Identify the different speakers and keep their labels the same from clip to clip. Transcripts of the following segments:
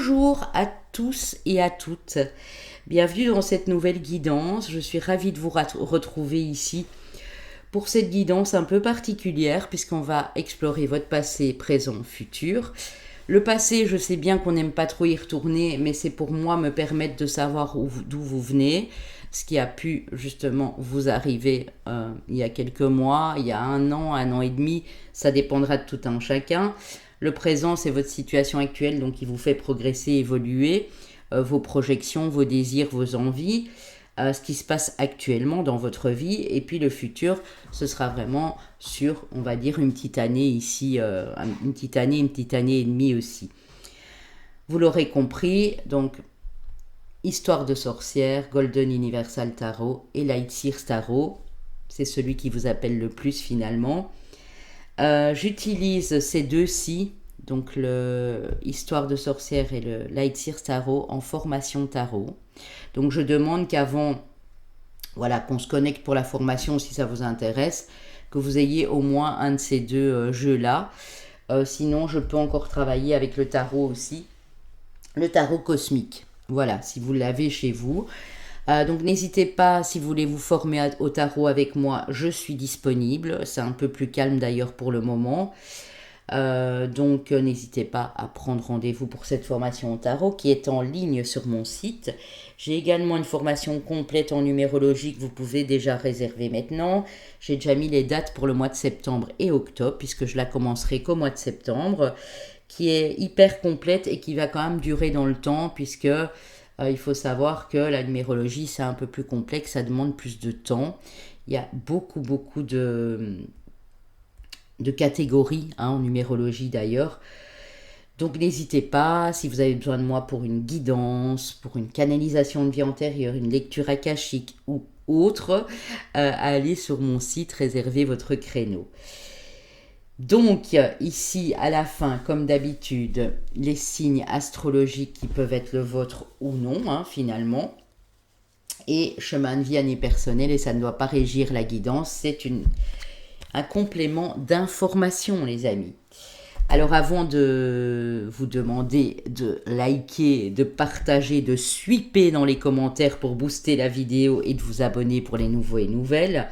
Speaker 1: Bonjour à tous et à toutes. Bienvenue dans cette nouvelle guidance. Je suis ravie de vous retrouver ici pour cette guidance un peu particulière puisqu'on va explorer votre passé, présent, futur. Le passé, je sais bien qu'on n'aime pas trop y retourner, mais c'est pour moi me permettre de savoir d'où vous venez, ce qui a pu justement vous arriver il y a quelques mois, il y a un an et demi, ça dépendra de tout un chacun. Le présent, c'est votre situation actuelle, donc qui vous fait progresser, évoluer, vos projections, vos désirs, vos envies, ce qui se passe actuellement dans votre vie. Et puis le futur, ce sera vraiment sur, on va dire, une petite année ici, une petite année et demie aussi. Vous l'aurez compris, donc, Histoire de sorcière, Golden Universal Tarot et Light Seers Tarot. C'est celui qui vous appelle le plus finalement. J'utilise ces deux-ci, donc le Histoire de sorcière et le Light Seers Tarot, en formation tarot. Donc je demande qu'avant, voilà, qu'on se connecte pour la formation si ça vous intéresse, que vous ayez au moins un de ces deux jeux-là. Sinon, je peux encore travailler avec le tarot aussi, le tarot cosmique. Voilà, si vous l'avez chez vous. Donc n'hésitez pas, si vous voulez vous former au tarot avec moi, je suis disponible. C'est un peu plus calme d'ailleurs pour le moment. Donc n'hésitez pas à prendre rendez-vous pour cette formation au tarot qui est en ligne sur mon site. J'ai également une formation complète en numérologie que vous pouvez déjà réserver maintenant. J'ai déjà mis les dates pour le mois de septembre et octobre puisque je la commencerai qu'au mois de septembre, qui est hyper complète et qui va quand même durer dans le temps puisque il faut savoir que la numérologie c'est un peu plus complexe, ça demande plus de temps. Il y a beaucoup de catégories en numérologie d'ailleurs. Donc n'hésitez pas, si vous avez besoin de moi pour une guidance, pour une canalisation de vie antérieure, une lecture akashique ou autre, à aller sur mon site, réserver votre créneau. Donc ici à la fin, comme d'habitude, les signes astrologiques qui peuvent être le vôtre ou non finalement. Et chemin de vie année personnelle, et ça ne doit pas régir la guidance, c'est un complément d'information les amis. Alors avant de vous demander de liker, de partager, de swiper dans les commentaires pour booster la vidéo et de vous abonner pour les nouveaux et nouvelles,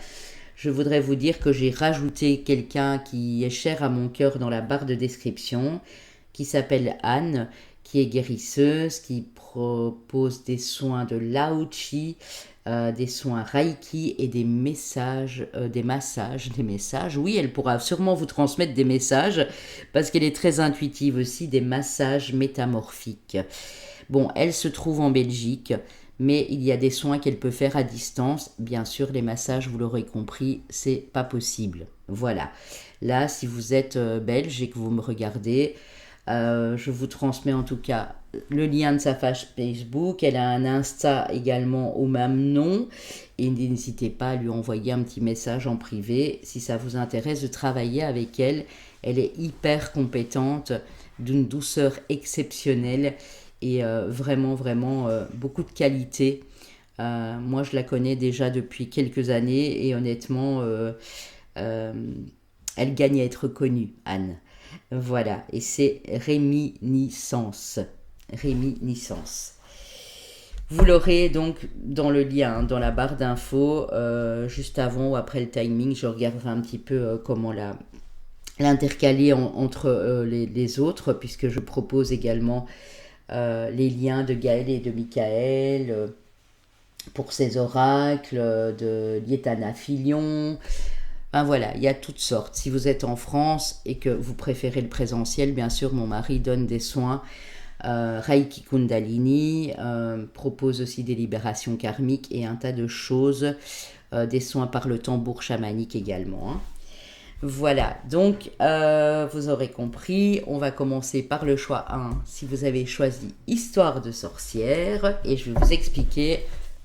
Speaker 1: je voudrais vous dire que j'ai rajouté quelqu'un qui est cher à mon cœur dans la barre de description, qui s'appelle Anne, qui est guérisseuse, qui propose des soins de Lao Chi, des soins Reiki et des messages, des messages. Oui, elle pourra sûrement vous transmettre des messages parce qu'elle est très intuitive aussi, des massages métamorphiques. Bon, elle se trouve en Belgique, mais il y a des soins qu'elle peut faire à distance. Bien sûr, les massages, vous l'aurez compris, c'est pas possible. Voilà. Là, si vous êtes belge et que vous me regardez, je vous transmets en tout cas le lien de sa page Facebook. Elle a un Insta également au même nom. Et n'hésitez pas à lui envoyer un petit message en privé si ça vous intéresse de travailler avec elle. Elle est hyper compétente, d'une douceur exceptionnelle et vraiment beaucoup de qualité. Moi, je la connais déjà depuis quelques années et honnêtement, elle gagne à être connue, Anne. Voilà, et c'est Réminiscence. Réminiscence. Vous l'aurez donc dans le lien, dans la barre d'infos, juste avant ou après le timing. Je regarderai un petit peu comment l'intercaler entre les autres, puisque je propose également les liens de Gaël et de Michael pour ces oracles, de Lietana Filion. Ben voilà, il y a toutes sortes. Si vous êtes en France et que vous préférez le présentiel, bien sûr, mon mari donne des soins Reiki Kundalini, propose aussi des libérations karmiques et un tas de choses, des soins par le tambour chamanique également. Voilà, donc vous aurez compris, on va commencer par le choix 1. Si vous avez choisi Histoire de sorcière, et je vais vous expliquer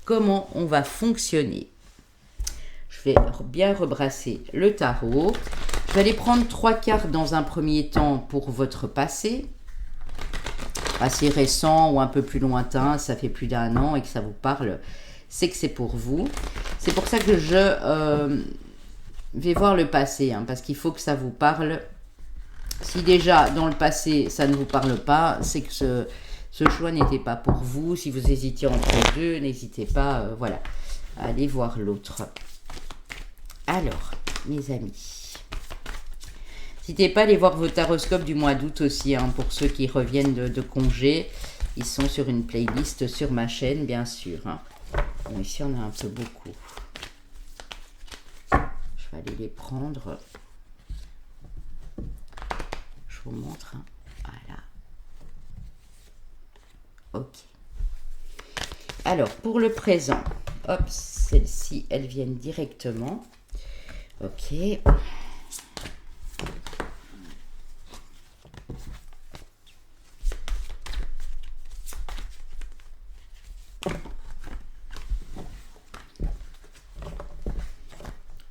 Speaker 1: comment on va fonctionner. Je vais bien rebrasser le tarot. Je vais aller prendre 3 cartes dans un premier temps pour votre passé, assez récent ou un peu plus lointain, ça fait plus d'1 an et que ça vous parle, c'est que c'est pour vous. C'est pour ça que je vais voir le passé, parce qu'il faut que ça vous parle. Si déjà dans le passé ça ne vous parle pas, c'est que ce choix n'était pas pour vous. Si vous hésitiez entre deux, n'hésitez pas, voilà, à aller voir l'autre. Alors, mes amis, n'hésitez pas à aller voir vos taroscopes du mois d'août aussi, hein, pour ceux qui reviennent de congé. Ils sont sur une playlist sur ma chaîne, bien sûr. Hein. Bon, ici, on a un peu beaucoup. Je vais aller les prendre. Je vous montre. Hein. Voilà. Ok. Alors, pour le présent, hop, celles-ci, elles viennent directement. Ok.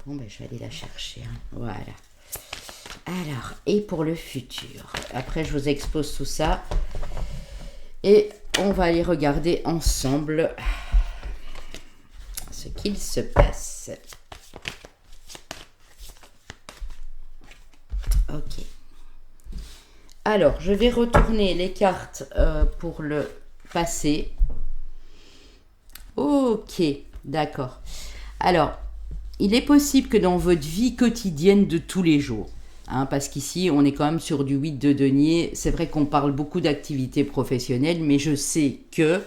Speaker 1: Bon, ben, je vais aller la chercher. Hein. Voilà. Alors, et pour le futur. Après, je vous expose tout ça. Et on va aller regarder ensemble ce qu'il se passe. Ok. Alors, je vais retourner les cartes pour le passé. Ok, d'accord. Alors, il est possible que dans votre vie quotidienne de tous les jours, hein, parce qu'ici, on est quand même sur du 8 de denier. C'est vrai qu'on parle beaucoup d'activité professionnelle, mais je sais que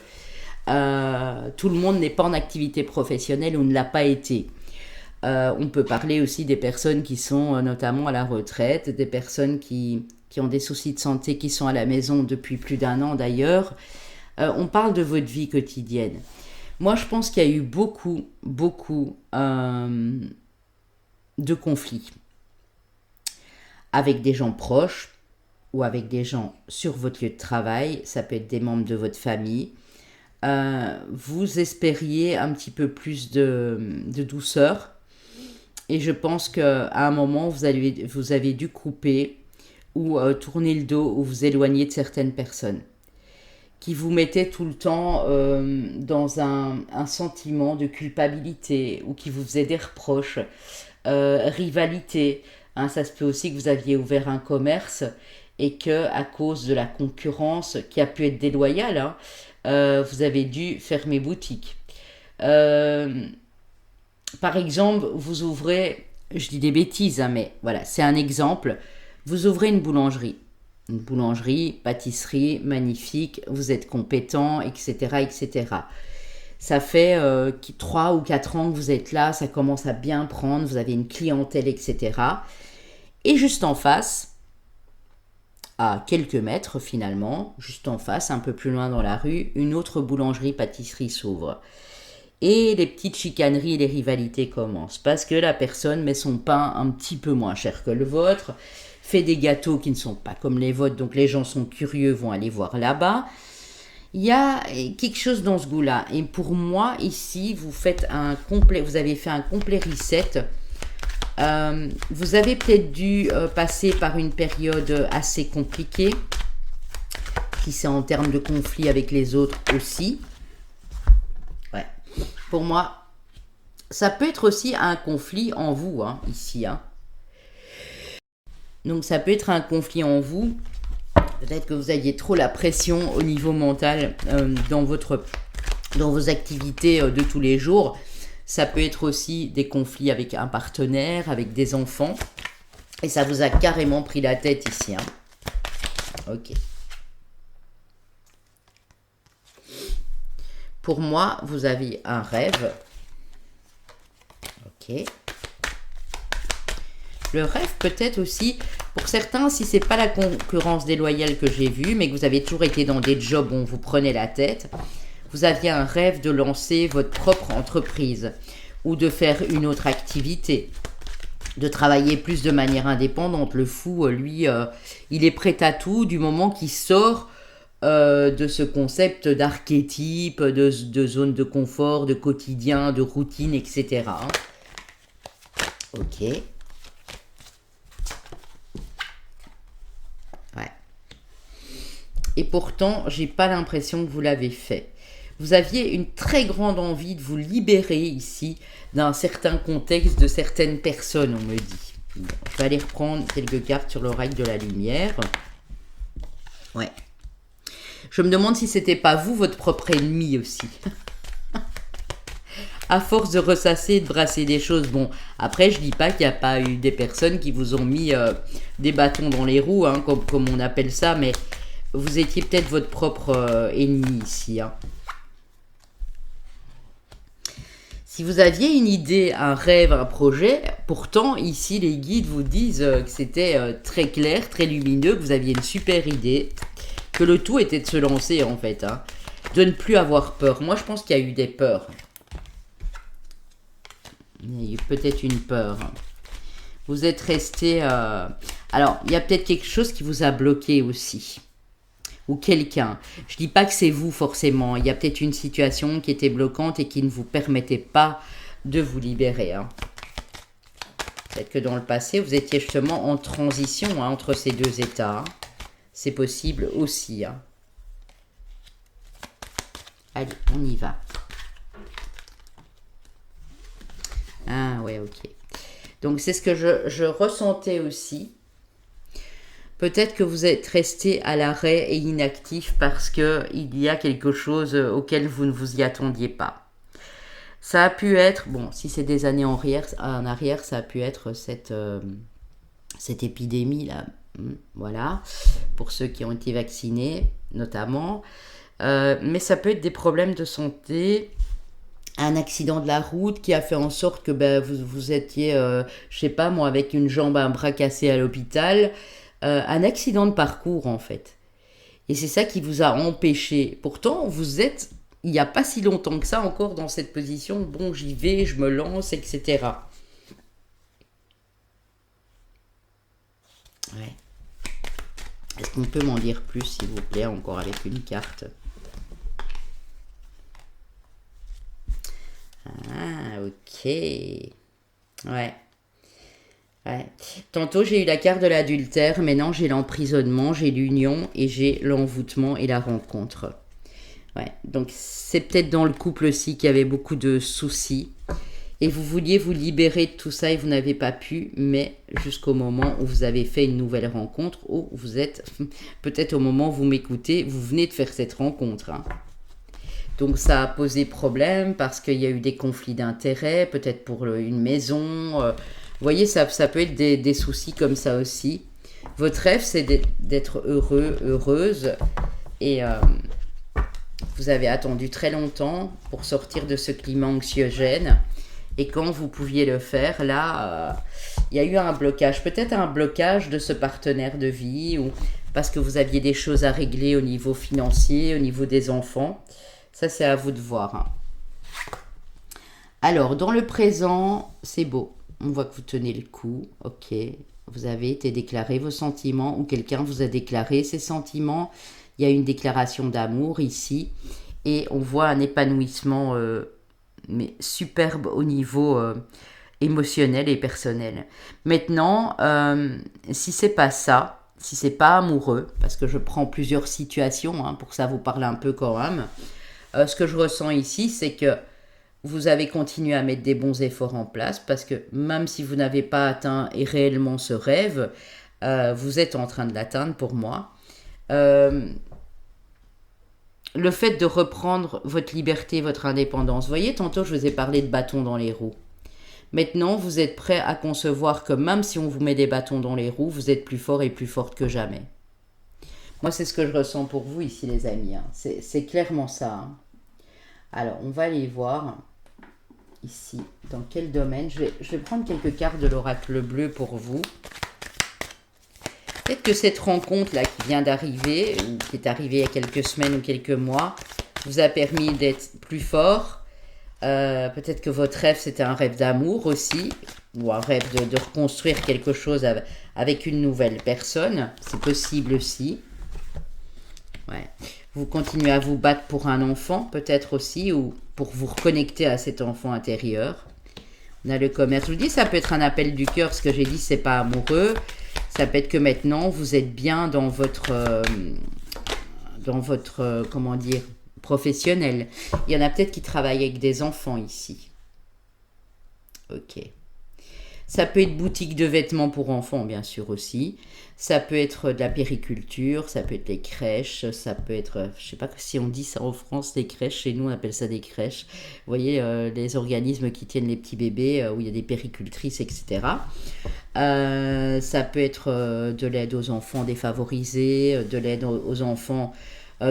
Speaker 1: tout le monde n'est pas en activité professionnelle ou ne l'a pas été. On peut parler aussi des personnes qui sont notamment à la retraite, des personnes qui ont des soucis de santé, qui sont à la maison depuis plus d'1 an d'ailleurs. On parle de votre vie quotidienne. Moi, je pense qu'il y a eu beaucoup de conflits avec des gens proches ou avec des gens sur votre lieu de travail. Ça peut être des membres de votre famille. Vous espériez un petit peu plus de douceur. Et je pense qu'à un moment, vous avez dû couper ou tourner le dos ou vous éloigner de certaines personnes qui vous mettaient tout le temps dans un sentiment de culpabilité ou qui vous faisaient des reproches, rivalité. Hein, ça se peut aussi que vous aviez ouvert un commerce et que à cause de la concurrence qui a pu être déloyale, hein, vous avez dû fermer boutique. Par exemple, vous ouvrez, je dis des bêtises, hein, mais voilà, c'est un exemple. Vous ouvrez une boulangerie, pâtisserie, magnifique, vous êtes compétent, etc., etc. Ça fait 3 ou 4 ans que vous êtes là, ça commence à bien prendre, vous avez une clientèle, etc. Et juste en face, à quelques mètres finalement, juste en face, un peu plus loin dans la rue, une autre boulangerie-pâtisserie s'ouvre. Et les petites chicaneries et les rivalités commencent parce que la personne met son pain un petit peu moins cher que le vôtre, fait des gâteaux qui ne sont pas comme les vôtres, donc les gens sont curieux, vont aller voir là-bas. Il y a quelque chose dans ce goût-là. Et pour moi, ici, vous avez fait un complet reset. Vous avez peut-être dû passer par une période assez compliquée, qui c'est en termes de conflit avec les autres aussi. Ouais. Pour moi, ça peut être aussi un conflit en vous, hein, ici. Hein. Donc ça peut être un conflit en vous. Peut-être que vous aviez trop la pression au niveau mental dans vos activités de tous les jours. Ça peut être aussi des conflits avec un partenaire, avec des enfants. Et ça vous a carrément pris la tête ici. Hein. Ok. Pour moi, vous avez un rêve. Ok. Le rêve peut-être aussi, pour certains, si ce n'est pas la concurrence déloyale que j'ai vue, mais que vous avez toujours été dans des jobs où on vous prenait la tête, vous aviez un rêve de lancer votre propre entreprise ou de faire une autre activité, de travailler plus de manière indépendante. Le fou, lui, il est prêt à tout du moment qu'il sort de ce concept d'archétype, de zone de confort, de quotidien, de routine, etc. Ok. Ouais. Et pourtant, j'ai pas l'impression que vous l'avez fait. Vous aviez une très grande envie de vous libérer ici d'un certain contexte, de certaines personnes, on me dit. Bon, je vais aller reprendre quelques cartes sur l'oreille de la lumière. Ouais. Je me demande si c'était pas vous, votre propre ennemi aussi. À force de ressasser et de brasser des choses. Bon, après, je dis pas qu'il n'y a pas eu des personnes qui vous ont mis des bâtons dans les roues, hein, comme on appelle ça, mais vous étiez peut-être votre propre ennemi ici. Hein. Si vous aviez une idée, un rêve, un projet, pourtant ici les guides vous disent que c'était très clair, très lumineux, que vous aviez une super idée, que le tout était de se lancer en fait, hein, de ne plus avoir peur. Moi je pense qu'il y a eu des peurs. Il y a eu peut-être une peur. Vous êtes resté... Alors, il y a peut-être quelque chose qui vous a bloqué aussi. Ou quelqu'un. Je dis pas que c'est vous forcément. Il y a peut-être une situation qui était bloquante et qui ne vous permettait pas de vous libérer. Hein. Peut-être que dans le passé, vous étiez justement en transition hein, entre ces deux états. Hein. C'est possible aussi. Hein. Allez, on y va. Ah ouais, ok. Donc c'est ce que je ressentais aussi. Peut-être que vous êtes resté à l'arrêt et inactif parce qu'il y a quelque chose auquel vous ne vous y attendiez pas. Ça a pu être, bon, si c'est des années en arrière, ça a pu être cette épidémie-là. Voilà, pour ceux qui ont été vaccinés notamment. Mais ça peut être des problèmes de santé, un accident de la route qui a fait en sorte que vous étiez, je sais pas moi, avec une jambe, un bras cassé à l'hôpital. Un accident de parcours en fait. Et c'est ça qui vous a empêché. Pourtant, vous êtes, il n'y a pas si longtemps que ça encore dans cette position, bon j'y vais, je me lance, etc. Ouais. Est-ce qu'on peut m'en dire plus s'il vous plaît, encore avec une carte? Ah, ok. Ouais. Ouais. Tantôt j'ai eu la carte de l'adultère, maintenant j'ai l'emprisonnement, j'ai l'union et j'ai l'envoûtement et la rencontre. Ouais. Donc c'est peut-être dans le couple aussi qu'il y avait beaucoup de soucis et vous vouliez vous libérer de tout ça et vous n'avez pas pu, mais jusqu'au moment où vous avez fait une nouvelle rencontre, où vous êtes, peut-être au moment où vous m'écoutez, vous venez de faire cette rencontre. Hein. Donc ça a posé problème parce qu'il y a eu des conflits d'intérêts, peut-être pour une maison. Vous voyez, ça peut être des soucis comme ça aussi. Votre rêve, c'est d'être heureux, heureuse. Et vous avez attendu très longtemps pour sortir de ce climat anxiogène. Et quand vous pouviez le faire, là, il y a eu un blocage. Peut-être un blocage de ce partenaire de vie ou parce que vous aviez des choses à régler au niveau financier, au niveau des enfants. Ça, c'est à vous de voir. Hein. Alors, dans le présent, c'est beau. On voit que vous tenez le coup. Ok. Vous avez été déclaré vos sentiments ou quelqu'un vous a déclaré ses sentiments. Il y a une déclaration d'amour ici. Et on voit un épanouissement mais superbe au niveau émotionnel et personnel. Maintenant, si c'est pas ça, si c'est pas amoureux, parce que je prends plusieurs situations hein, pour que ça vous parle un peu quand même, ce que je ressens ici, c'est que vous avez continué à mettre des bons efforts en place parce que même si vous n'avez pas atteint réellement ce rêve, vous êtes en train de l'atteindre pour moi. Le fait de reprendre votre liberté, votre indépendance. Vous voyez, tantôt je vous ai parlé de bâtons dans les roues. Maintenant, vous êtes prêt à concevoir que même si on vous met des bâtons dans les roues, vous êtes plus fort et plus forte que jamais. Moi, c'est ce que je ressens pour vous ici, les amis. Hein. C'est clairement ça. Hein. Alors, on va aller voir ici dans quel domaine. Je vais prendre quelques cartes de l'oracle bleu pour vous. Peut-être que cette rencontre-là qui vient d'arriver, ou qui est arrivée il y a quelques semaines ou quelques mois, vous a permis d'être plus fort. Peut-être que votre rêve, c'était un rêve d'amour aussi, ou un rêve de reconstruire quelque chose avec une nouvelle personne. C'est possible aussi. Ouais. Vous continuez à vous battre pour un enfant, peut-être aussi, ou pour vous reconnecter à cet enfant intérieur. On a le commerce. Je vous dis, ça peut être un appel du cœur. Ce que j'ai dit, c'est pas amoureux. Ça peut être que maintenant, vous êtes bien dans votre comment dire, professionnel. Il y en a peut-être qui travaillent avec des enfants ici. Ok. Ça peut être boutique de vêtements pour enfants, bien sûr aussi. Ça peut être de la périculture, ça peut être les crèches, ça peut être, je sais pas si on dit ça en France, les crèches, chez nous on appelle ça des crèches. Vous voyez, les organismes qui tiennent les petits bébés, où il y a des péricultrices, etc. Ça peut être de l'aide aux enfants défavorisés, de l'aide aux enfants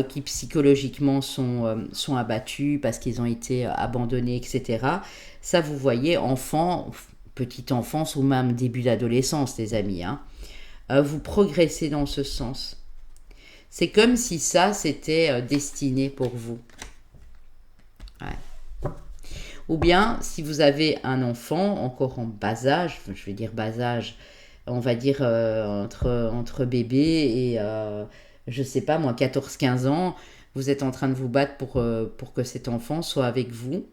Speaker 1: qui psychologiquement sont abattus parce qu'ils ont été abandonnés, etc. Ça, vous voyez, enfant, petite enfance ou même début d'adolescence, les amis, hein. Vous progressez dans ce sens. C'est comme si ça, c'était destiné pour vous. Ouais. Ou bien, si vous avez un enfant encore en bas âge, je vais dire bas âge, on va dire entre bébé et, je sais pas moi, 14-15 ans, vous êtes en train de vous battre pour que cet enfant soit avec vous,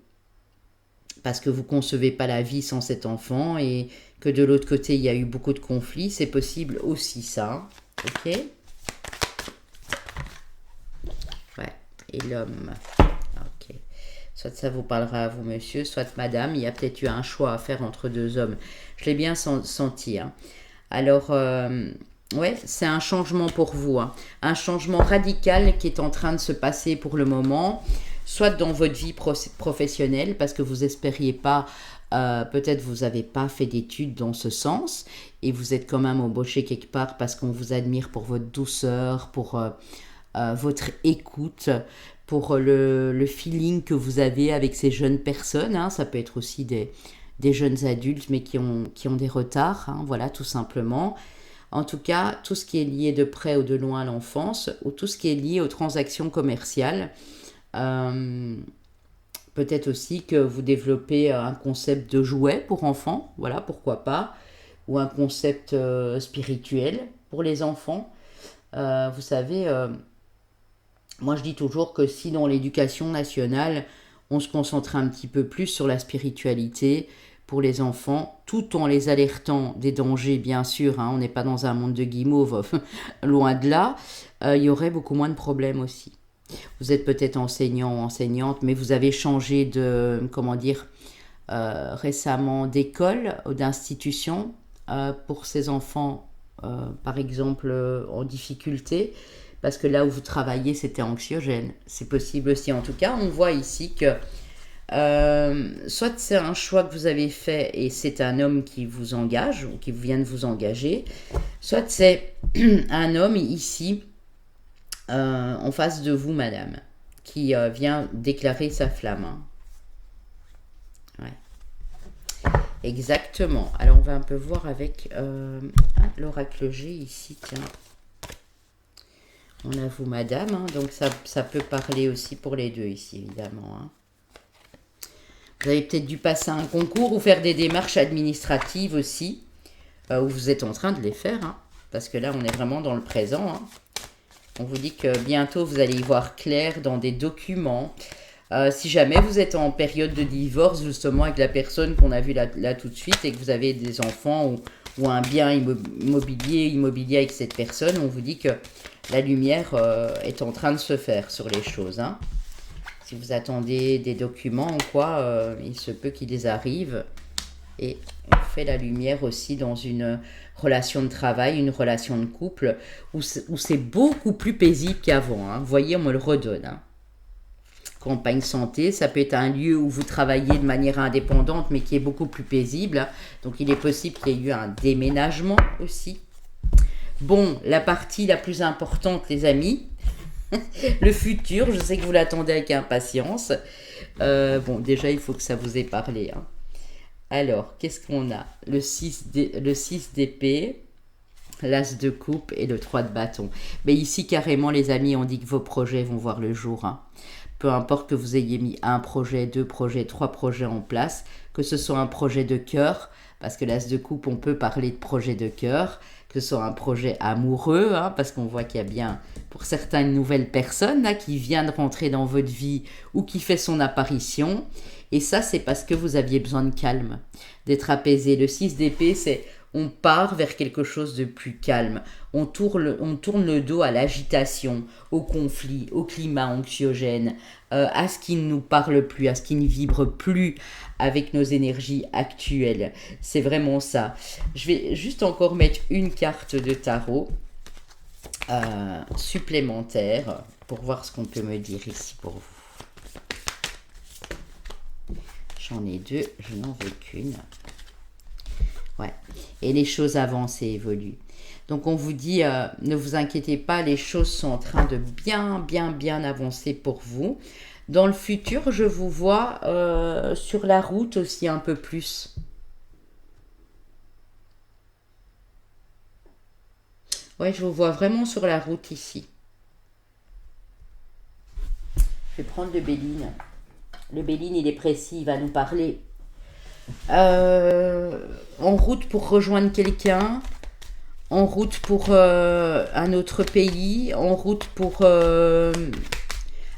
Speaker 1: parce que vous ne concevez pas la vie sans cet enfant et que de l'autre côté, il y a eu beaucoup de conflits. C'est possible aussi ça. Ok. Ouais. Et l'homme. Ok. Soit ça vous parlera à vous, monsieur, soit madame. Il y a peut-être eu un choix à faire entre deux hommes. Je l'ai bien senti. Hein. Alors, ouais, c'est un changement pour vous. Hein. Un changement radical qui est en train de se passer pour le moment. Soit dans votre vie professionnelle, parce que vous espériez pas, peut-être vous n'avez pas fait d'études dans ce sens, et vous êtes quand même embauché quelque part parce qu'on vous admire pour votre douceur, pour votre écoute, pour le feeling que vous avez avec ces jeunes personnes. Hein. Ça peut être aussi des jeunes adultes, mais qui ont des retards, hein, voilà, tout simplement. En tout cas, tout ce qui est lié de près ou de loin à l'enfance, ou tout ce qui est lié aux transactions commerciales. Peut-être aussi que vous développez un concept de jouet pour enfants, voilà, pourquoi pas, ou un concept spirituel pour les enfants. Vous savez, moi je dis toujours que si dans l'éducation nationale, on se concentrait un petit peu plus sur la spiritualité pour les enfants, tout en les alertant des dangers, bien sûr, hein, on n'est pas dans un monde de guimauve, loin de là, il y aurait beaucoup moins de problèmes aussi. Vous êtes peut-être enseignant ou enseignante, mais vous avez changé de, comment dire, récemment d'école ou d'institution pour ces enfants, par exemple, en difficulté, parce que là où vous travaillez, c'était anxiogène. C'est possible aussi. En tout cas, on voit ici que soit c'est un choix que vous avez fait et c'est un homme qui vous engage ou qui vient de vous engager, soit c'est un homme ici en face de vous, madame, qui vient déclarer sa flamme. Hein. Ouais. Exactement. Alors, on va un peu voir avec l'oracle G ici, tiens. On a vous, madame, hein, donc ça peut parler aussi pour les deux ici, évidemment. Hein. Vous avez peut-être dû passer un concours ou faire des démarches administratives aussi, où vous êtes en train de les faire, hein, parce que là, on est vraiment dans le présent. Hein. On vous dit que bientôt, vous allez y voir clair dans des documents. Si jamais vous êtes en période de divorce, justement, avec la personne qu'on a vue là tout de suite, et que vous avez des enfants ou un bien immobilier avec cette personne, on vous dit que la lumière est en train de se faire sur les choses. Hein. Si vous attendez des documents ou quoi, il se peut qu'ils arrivent. Et on fait la lumière aussi dans une relation de travail, une relation de couple, où c'est beaucoup plus paisible qu'avant. Hein. Vous voyez, on me le redonne. Hein. Campagne santé, ça peut être un lieu où vous travaillez de manière indépendante, mais qui est beaucoup plus paisible. Donc il est possible qu'il y ait eu un déménagement aussi. Bon, la partie la plus importante, les amis, le futur, je sais que vous l'attendez avec impatience. Bon, déjà, il faut que ça vous ait parlé. Hein. Alors, qu'est-ce qu'on a? Le 6 d'épée, l'as de coupe et le 3 de bâton. Mais ici, carrément, les amis, on dit que vos projets vont voir le jour. Hein. Peu importe que vous ayez mis un projet, 2 projets, 3 projets en place, que ce soit un projet de cœur, parce que l'as de coupe, on peut parler de projet de cœur, que ce soit un projet amoureux, hein, parce qu'on voit qu'il y a bien, pour certaines nouvelles personnes là, qui vient de rentrer dans votre vie ou qui fait son apparition. Et ça, c'est parce que vous aviez besoin de calme, d'être apaisé. Le 6 d'épée, c'est on part vers quelque chose de plus calme. On tourne le dos à l'agitation, au conflit, au climat anxiogène, à ce qui ne nous parle plus, à ce qui ne vibre plus avec nos énergies actuelles. C'est vraiment ça. Je vais juste encore mettre une carte de tarot supplémentaire pour voir ce qu'on peut me dire ici pour vous. J'en ai deux, je n'en veux qu'une. Ouais. Et les choses avancent et évoluent. Donc on vous dit, ne vous inquiétez pas, les choses sont en train de bien avancer pour vous. Dans le futur, je vous vois sur la route aussi un peu plus. Ouais, je vous vois vraiment sur la route ici. Je vais prendre le Béline. Le Béline, il est précis, il va nous parler. En route pour rejoindre quelqu'un, en route pour un autre pays, en route pour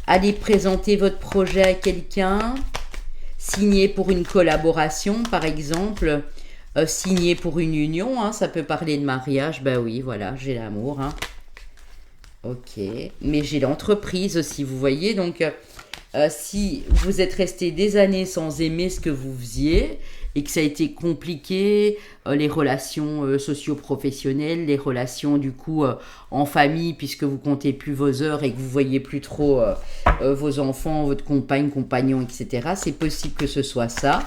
Speaker 1: aller présenter votre projet à quelqu'un, signer pour une collaboration par exemple, signer pour une union, hein, ça peut parler de mariage, ben oui, voilà, j'ai l'amour. Hein. Ok, mais j'ai l'entreprise aussi, vous voyez, donc si vous êtes resté des années sans aimer ce que vous faisiez et que ça a été compliqué, les relations socio-professionnelles, les relations du coup en famille puisque vous comptez plus vos heures et que vous voyez plus trop vos enfants, votre compagne, compagnon, etc. C'est possible que ce soit ça.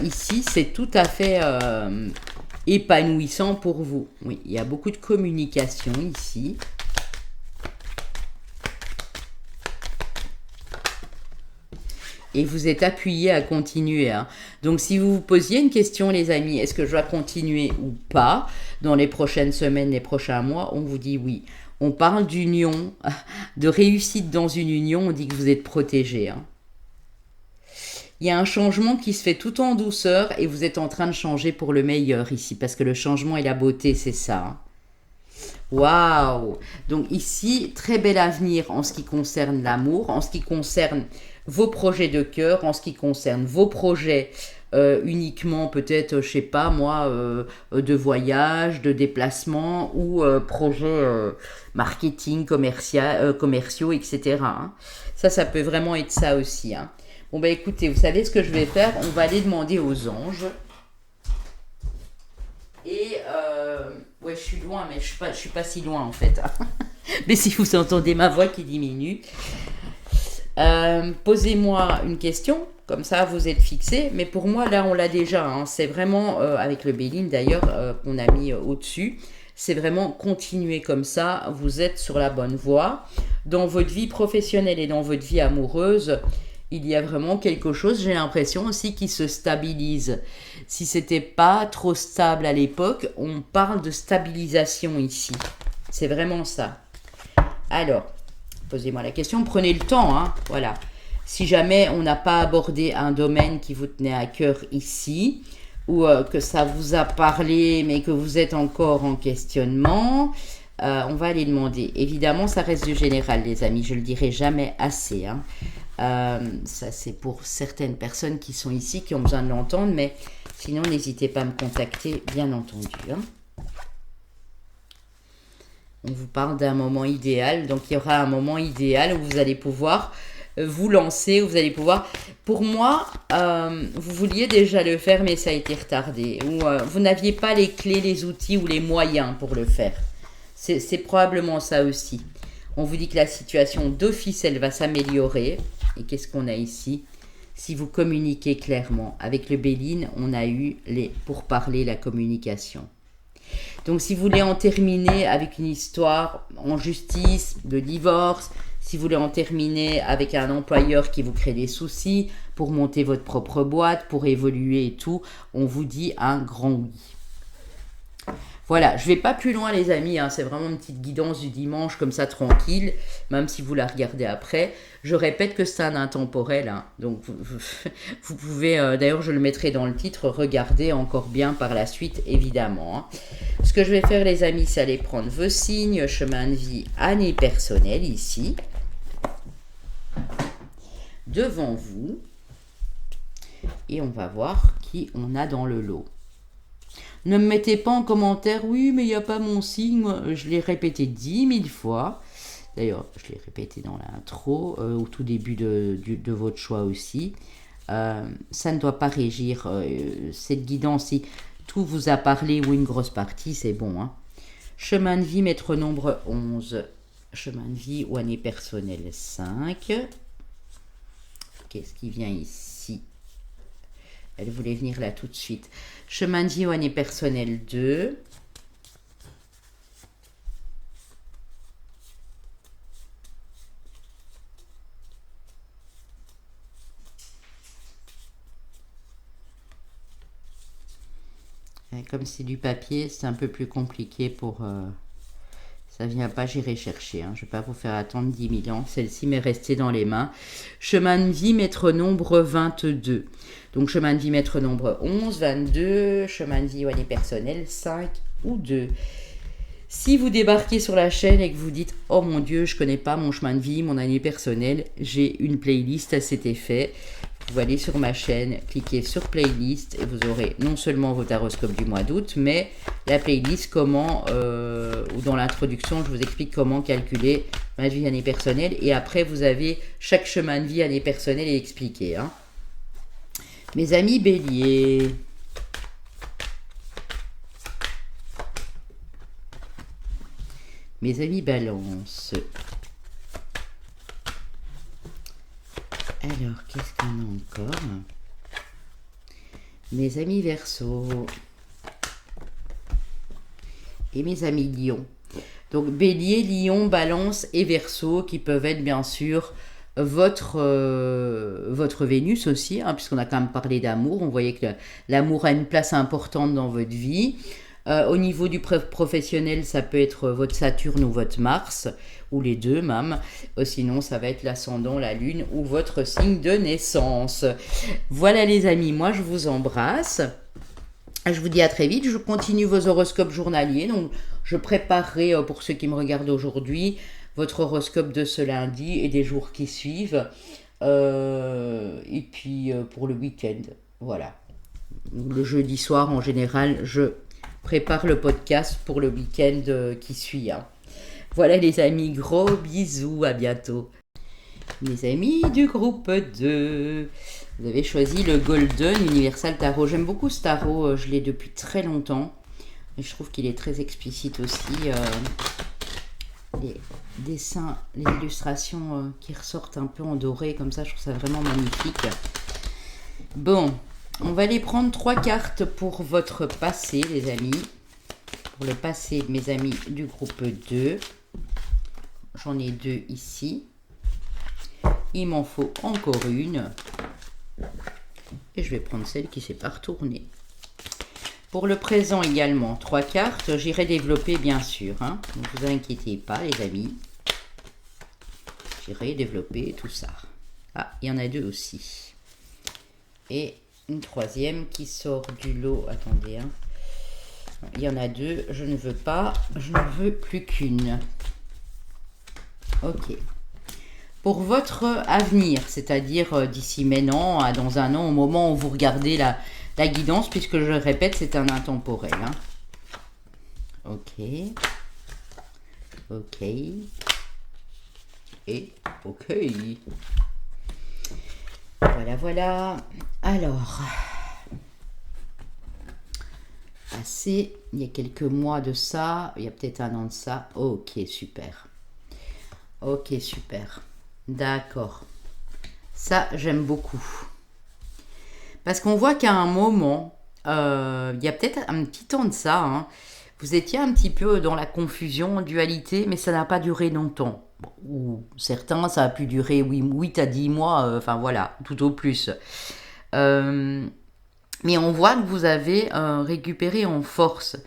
Speaker 1: Ici, c'est tout à fait épanouissant pour vous. Oui, il y a beaucoup de communication ici. Et vous êtes appuyé à continuer. Hein. Donc si vous vous posiez une question les amis, est-ce que je dois continuer ou pas dans les prochaines semaines, les prochains mois, on vous dit oui. On parle d'union, de réussite dans une union, on dit que vous êtes protégé. Hein. Il y a un changement qui se fait tout en douceur et vous êtes en train de changer pour le meilleur ici, parce que le changement et la beauté, c'est ça. Hein. Waouh! Donc ici, très bel avenir en ce qui concerne l'amour, en ce qui concerne vos projets de cœur, en ce qui concerne vos projets uniquement peut-être, je sais pas moi, de voyage, de déplacement ou projets marketing, commerciaux, etc. Hein. Ça peut vraiment être ça aussi. Hein. Bon bah écoutez, vous savez ce que je vais faire? On va aller demander aux anges. Et ouais, je suis loin, mais je suis pas si loin en fait. Mais si vous entendez ma voix qui diminue, posez-moi une question, comme ça vous êtes fixé. Mais pour moi, là, on l'a déjà. Hein. C'est vraiment, avec le Béline d'ailleurs, qu'on a mis au-dessus. C'est vraiment continuer comme ça. Vous êtes sur la bonne voie. Dans votre vie professionnelle et dans votre vie amoureuse, il y a vraiment quelque chose, j'ai l'impression aussi, qui se stabilise. Si c'était pas trop stable à l'époque, on parle de stabilisation ici. C'est vraiment ça. Alors, posez-moi la question, prenez le temps, hein, voilà. Si jamais on n'a pas abordé un domaine qui vous tenait à cœur ici, ou que ça vous a parlé, mais que vous êtes encore en questionnement, on va aller demander. Évidemment, ça reste du général, les amis, je le dirai jamais assez, hein. Ça c'est pour certaines personnes qui sont ici, qui ont besoin de l'entendre, mais sinon n'hésitez pas à me contacter, bien entendu. Hein. On vous parle d'un moment idéal, donc il y aura un moment idéal où vous allez pouvoir vous lancer, où vous allez pouvoir... Pour moi, vous vouliez déjà le faire, mais ça a été retardé, ou vous n'aviez pas les clés, les outils ou les moyens pour le faire. C'est probablement ça aussi. On vous dit que la situation d'office, elle va s'améliorer. Et qu'est-ce qu'on a ici? Si vous communiquez clairement. Avec le Béline, on a eu les pourparlers, la communication. Donc, si vous voulez en terminer avec une histoire en justice, de divorce, si vous voulez en terminer avec un employeur qui vous crée des soucis, pour monter votre propre boîte, pour évoluer et tout, on vous dit un grand oui. Voilà, je ne vais pas plus loin les amis, hein, c'est vraiment une petite guidance du dimanche comme ça tranquille, même si vous la regardez après. Je répète que c'est un intemporel, hein, donc vous pouvez, d'ailleurs je le mettrai dans le titre, regarder encore bien par la suite évidemment. Hein. Ce que je vais faire les amis, c'est aller prendre vos signes, chemin de vie, année personnelle ici, devant vous, et on va voir qui on a dans le lot. Ne me mettez pas en commentaire, oui, mais il n'y a pas mon signe. Je l'ai répété 10 000 fois. D'ailleurs, je l'ai répété dans l'intro, au tout début de votre choix aussi. Ça ne doit pas régir cette guidance. Si tout vous a parlé ou une grosse partie, c'est bon. Hein. Chemin de vie, maître nombre 11. Chemin de vie ou année personnelle 5. Qu'est-ce qui vient ici? Elle voulait venir là tout de suite. Chemin de vie ou année personnelle 2. Comme c'est du papier, c'est un peu plus compliqué pour... ça vient pas, j'irai chercher. Hein. Je ne vais pas vous faire attendre 10 000 ans. Celle-ci m'est restée dans les mains. Chemin de vie, maître nombre 22. Donc chemin de vie, maître nombre 11, 22. Chemin de vie ou année personnelle 5 ou 2. Si vous débarquez sur la chaîne et que vous dites « Oh mon Dieu, je ne connais pas mon chemin de vie, mon année personnelle », j'ai une playlist à cet effet. Vous allez sur ma chaîne, cliquez sur playlist et vous aurez non seulement votre horoscope du mois d'août, mais la playlist comment, ou dans l'introduction, je vous explique comment calculer ma vie année personnelle. Et après, vous avez chaque chemin de vie année personnelle et expliqué. Hein. Mes amis béliers. Mes amis balance. Alors, qu'est-ce qu'on a encore? Mes amis Verseau. Et mes amis Lion. Donc, Bélier, Lion, Balance et Verseau qui peuvent être bien sûr votre Vénus aussi, hein, puisqu'on a quand même parlé d'amour. On voyait que l'amour a une place importante dans votre vie. Au niveau du professionnel, ça peut être votre Saturne ou votre Mars, ou les deux même. Sinon, ça va être l'ascendant, la lune ou votre signe de naissance. Voilà les amis, moi je vous embrasse. Je vous dis à très vite. Je continue vos horoscopes journaliers. Donc, je préparerai pour ceux qui me regardent aujourd'hui votre horoscope de ce lundi et des jours qui suivent. Et puis pour le week-end, voilà. Le jeudi soir, en général, je prépare le podcast pour le week-end qui suit. Hein. Voilà les amis, gros bisous, à bientôt. Mes amis du groupe 2, vous avez choisi le Golden Universal Tarot. J'aime beaucoup ce tarot, je l'ai depuis très longtemps. Et je trouve qu'il est très explicite aussi. Les dessins, les illustrations qui ressortent un peu en doré, comme ça, je trouve ça vraiment magnifique. Bon, on va aller prendre 3 cartes pour votre passé, les amis. Pour le passé de mes amis du groupe 2. J'en ai 2 ici. Il m'en faut encore une. Et je vais prendre celle qui ne s'est pas retournée. Pour le présent également, 3 cartes. J'irai développer bien sûr. Hein. Ne vous inquiétez pas les amis. J'irai développer tout ça. Ah, il y en a 2 aussi. Et une 3e qui sort du lot. Attendez. Hein. Il y en a 2. Je ne veux pas. Je ne veux plus qu'une. Ok. Pour votre avenir, c'est-à-dire d'ici maintenant, dans un an, au moment où vous regardez la guidance, puisque je le répète, c'est un intemporel. Hein. Ok. Ok. Et ok. Voilà, voilà. Alors, passé, il y a quelques mois de ça, il y a peut-être un an de ça. Ok, super. Ok, super. D'accord. Ça, j'aime beaucoup. Parce qu'on voit qu'à un moment, il y a peut-être un petit temps de ça, hein, vous étiez un petit peu dans la confusion, dualité, mais ça n'a pas duré longtemps. Ou certains, ça a pu durer 8 à 10 mois, enfin voilà, tout au plus. Mais on voit que vous avez récupéré en force.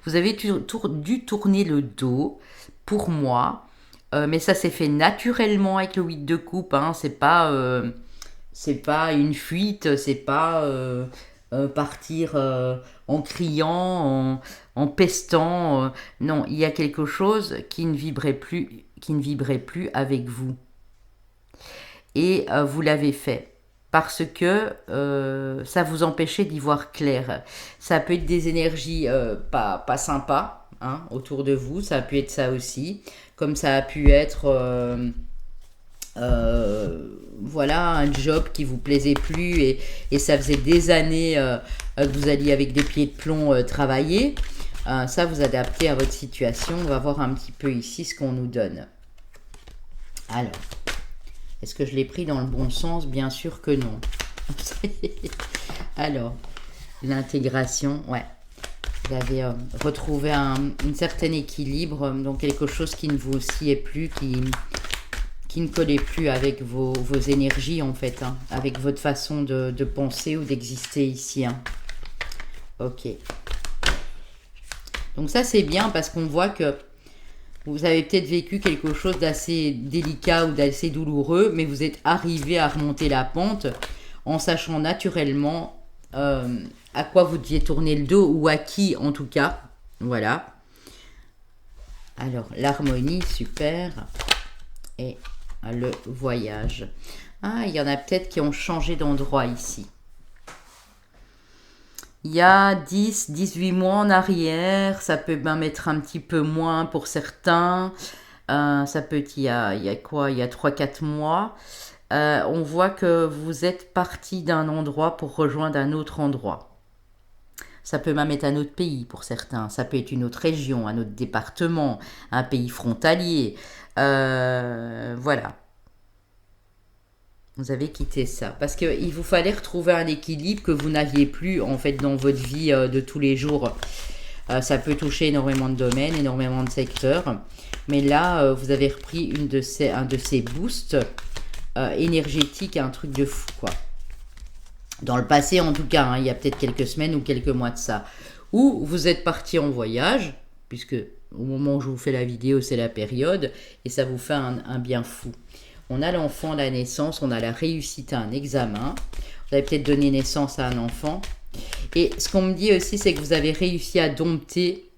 Speaker 1: Vous avez dû tourner le dos, pour moi, mais ça s'est fait naturellement avec le 8 de coupe. Hein. C'est pas une fuite, c'est pas partir en criant, en pestant. Non, il y a quelque chose qui ne vibrait plus avec vous. Et vous l'avez fait. parce que ça vous empêchait d'y voir clair. Ça peut être des énergies pas sympas, hein, autour de vous, ça a pu être ça aussi, comme ça a pu être voilà, un job qui vous plaisait plus et ça faisait des années que vous alliez avec des pieds de plomb travailler. Ça, vous adaptez à votre situation. On va voir un petit peu ici ce qu'on nous donne. Alors, est-ce que je l'ai pris dans le bon sens? Bien sûr que non. Alors, l'intégration, ouais. Vous avez retrouvé un certain équilibre, donc quelque chose qui ne vous sciait plus, qui ne collait plus avec vos énergies en fait, hein, avec votre façon de penser ou d'exister ici. Hein. Ok. Donc ça c'est bien parce qu'on voit que vous avez peut-être vécu quelque chose d'assez délicat ou d'assez douloureux, mais vous êtes arrivé à remonter la pente en sachant naturellement à quoi vous deviez tourner le dos ou à qui en tout cas. Voilà. Alors l'harmonie, super. Et le voyage. Ah, il y en a peut-être qui ont changé d'endroit ici. Il y a 10, 18 mois en arrière, ça peut même être un petit peu moins pour certains. Ça peut être il y a quoi? Il y a 3-4 mois. On voit que vous êtes parti d'un endroit pour rejoindre un autre endroit. Ça peut même être un autre pays pour certains. Ça peut être une autre région, un autre département, un pays frontalier. Voilà. Vous avez quitté ça. Parce qu'il vous fallait retrouver un équilibre que vous n'aviez plus en fait dans votre vie de tous les jours. Ça peut toucher énormément de domaines, énormément de secteurs. Mais là, vous avez repris un de ces boosts énergétiques, un truc de fou, quoi. Dans le passé, en tout cas, hein, il y a peut-être quelques semaines ou quelques mois de ça. Ou vous êtes parti en voyage, puisque au moment où je vous fais la vidéo, c'est la période, et ça vous fait un bien fou. On a l'enfant, la naissance, on a la réussite à un examen. Vous avez peut-être donné naissance à un enfant. Et ce qu'on me dit aussi, c'est que vous avez réussi à dompter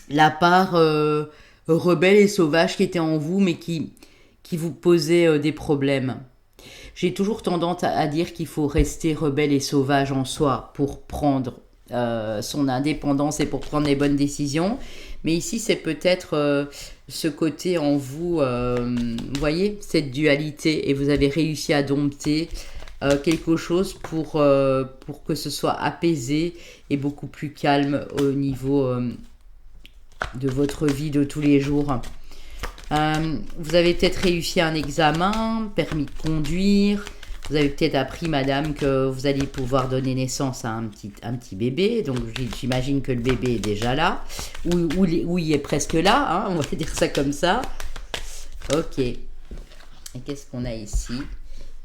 Speaker 1: la part rebelle et sauvage qui était en vous, mais qui vous posait des problèmes. J'ai toujours tendance à dire qu'il faut rester rebelle et sauvage en soi pour prendre son indépendance et pour prendre les bonnes décisions. Mais ici, c'est peut-être ce côté en vous, vous voyez, cette dualité. Et vous avez réussi à dompter quelque chose pour que ce soit apaisé et beaucoup plus calme au niveau de votre vie de tous les jours. Vous avez peut-être réussi un examen, permis de conduire. Vous avez peut-être appris, madame, que vous alliez pouvoir donner naissance à un petit bébé. Donc, j'imagine que le bébé est déjà là. Ou il est presque là, hein, on va dire ça comme ça. Ok. Et qu'est-ce qu'on a ici?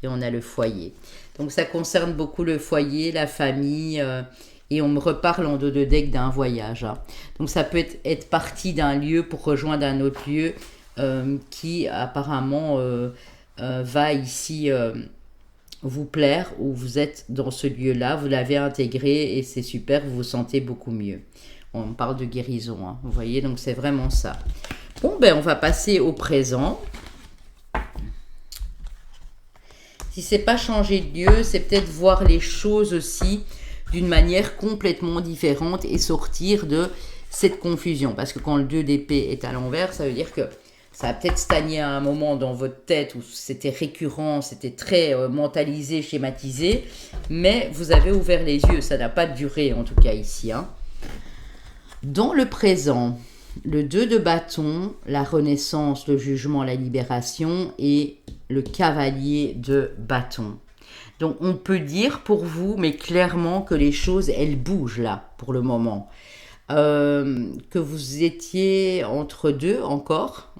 Speaker 1: Et on a le foyer. Donc, ça concerne beaucoup le foyer, la famille. Et on me reparle en dos de deck d'un voyage. Hein. Donc, ça peut être parti d'un lieu pour rejoindre un autre lieu qui, apparemment, va ici... vous plaire, ou vous êtes dans ce lieu-là, vous l'avez intégré et c'est super, vous vous sentez beaucoup mieux. On parle de guérison, hein, vous voyez, donc c'est vraiment ça. Bon, ben on va passer au présent. Si c'est pas changer de lieu, c'est peut-être voir les choses aussi d'une manière complètement différente et sortir de cette confusion. Parce que quand le 2 d'épée est à l'envers, ça veut dire que ça a peut-être stagné à un moment dans votre tête où c'était récurrent, c'était très mentalisé, schématisé, mais vous avez ouvert les yeux, ça n'a pas duré en tout cas ici. Hein. Dans le présent, le 2 de bâton, la renaissance, le jugement, la libération et le cavalier de bâton. Donc on peut dire pour vous, mais clairement que les choses, elles bougent là pour le moment. Que vous étiez entre deux encore,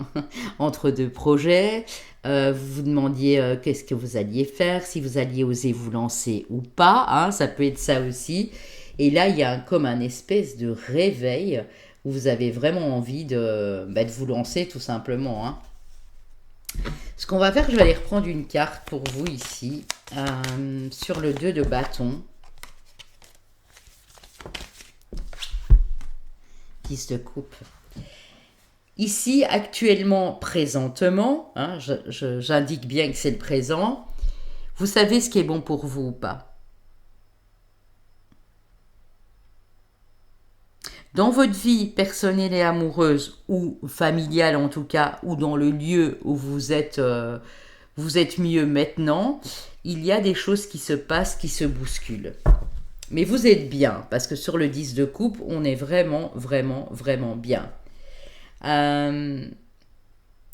Speaker 1: entre deux projets, vous vous demandiez qu'est-ce que vous alliez faire, si vous alliez oser vous lancer ou pas, hein, ça peut être ça aussi. Et là, il y a comme un espèce de réveil où vous avez vraiment envie de vous lancer tout simplement. Hein. Ce qu'on va faire, je vais aller reprendre une carte pour vous ici, sur le 2 de bâton. Se coupe. Ici, actuellement, présentement, hein, j'indique bien que c'est le présent, Vous savez ce qui est bon pour vous ou pas? Dans votre vie personnelle et amoureuse, ou familiale en tout cas, ou dans le lieu où vous êtes mieux maintenant, il y a des choses qui se passent, qui se bousculent. Mais vous êtes bien, parce que sur le 10 de coupe, on est vraiment, vraiment, vraiment bien. Euh,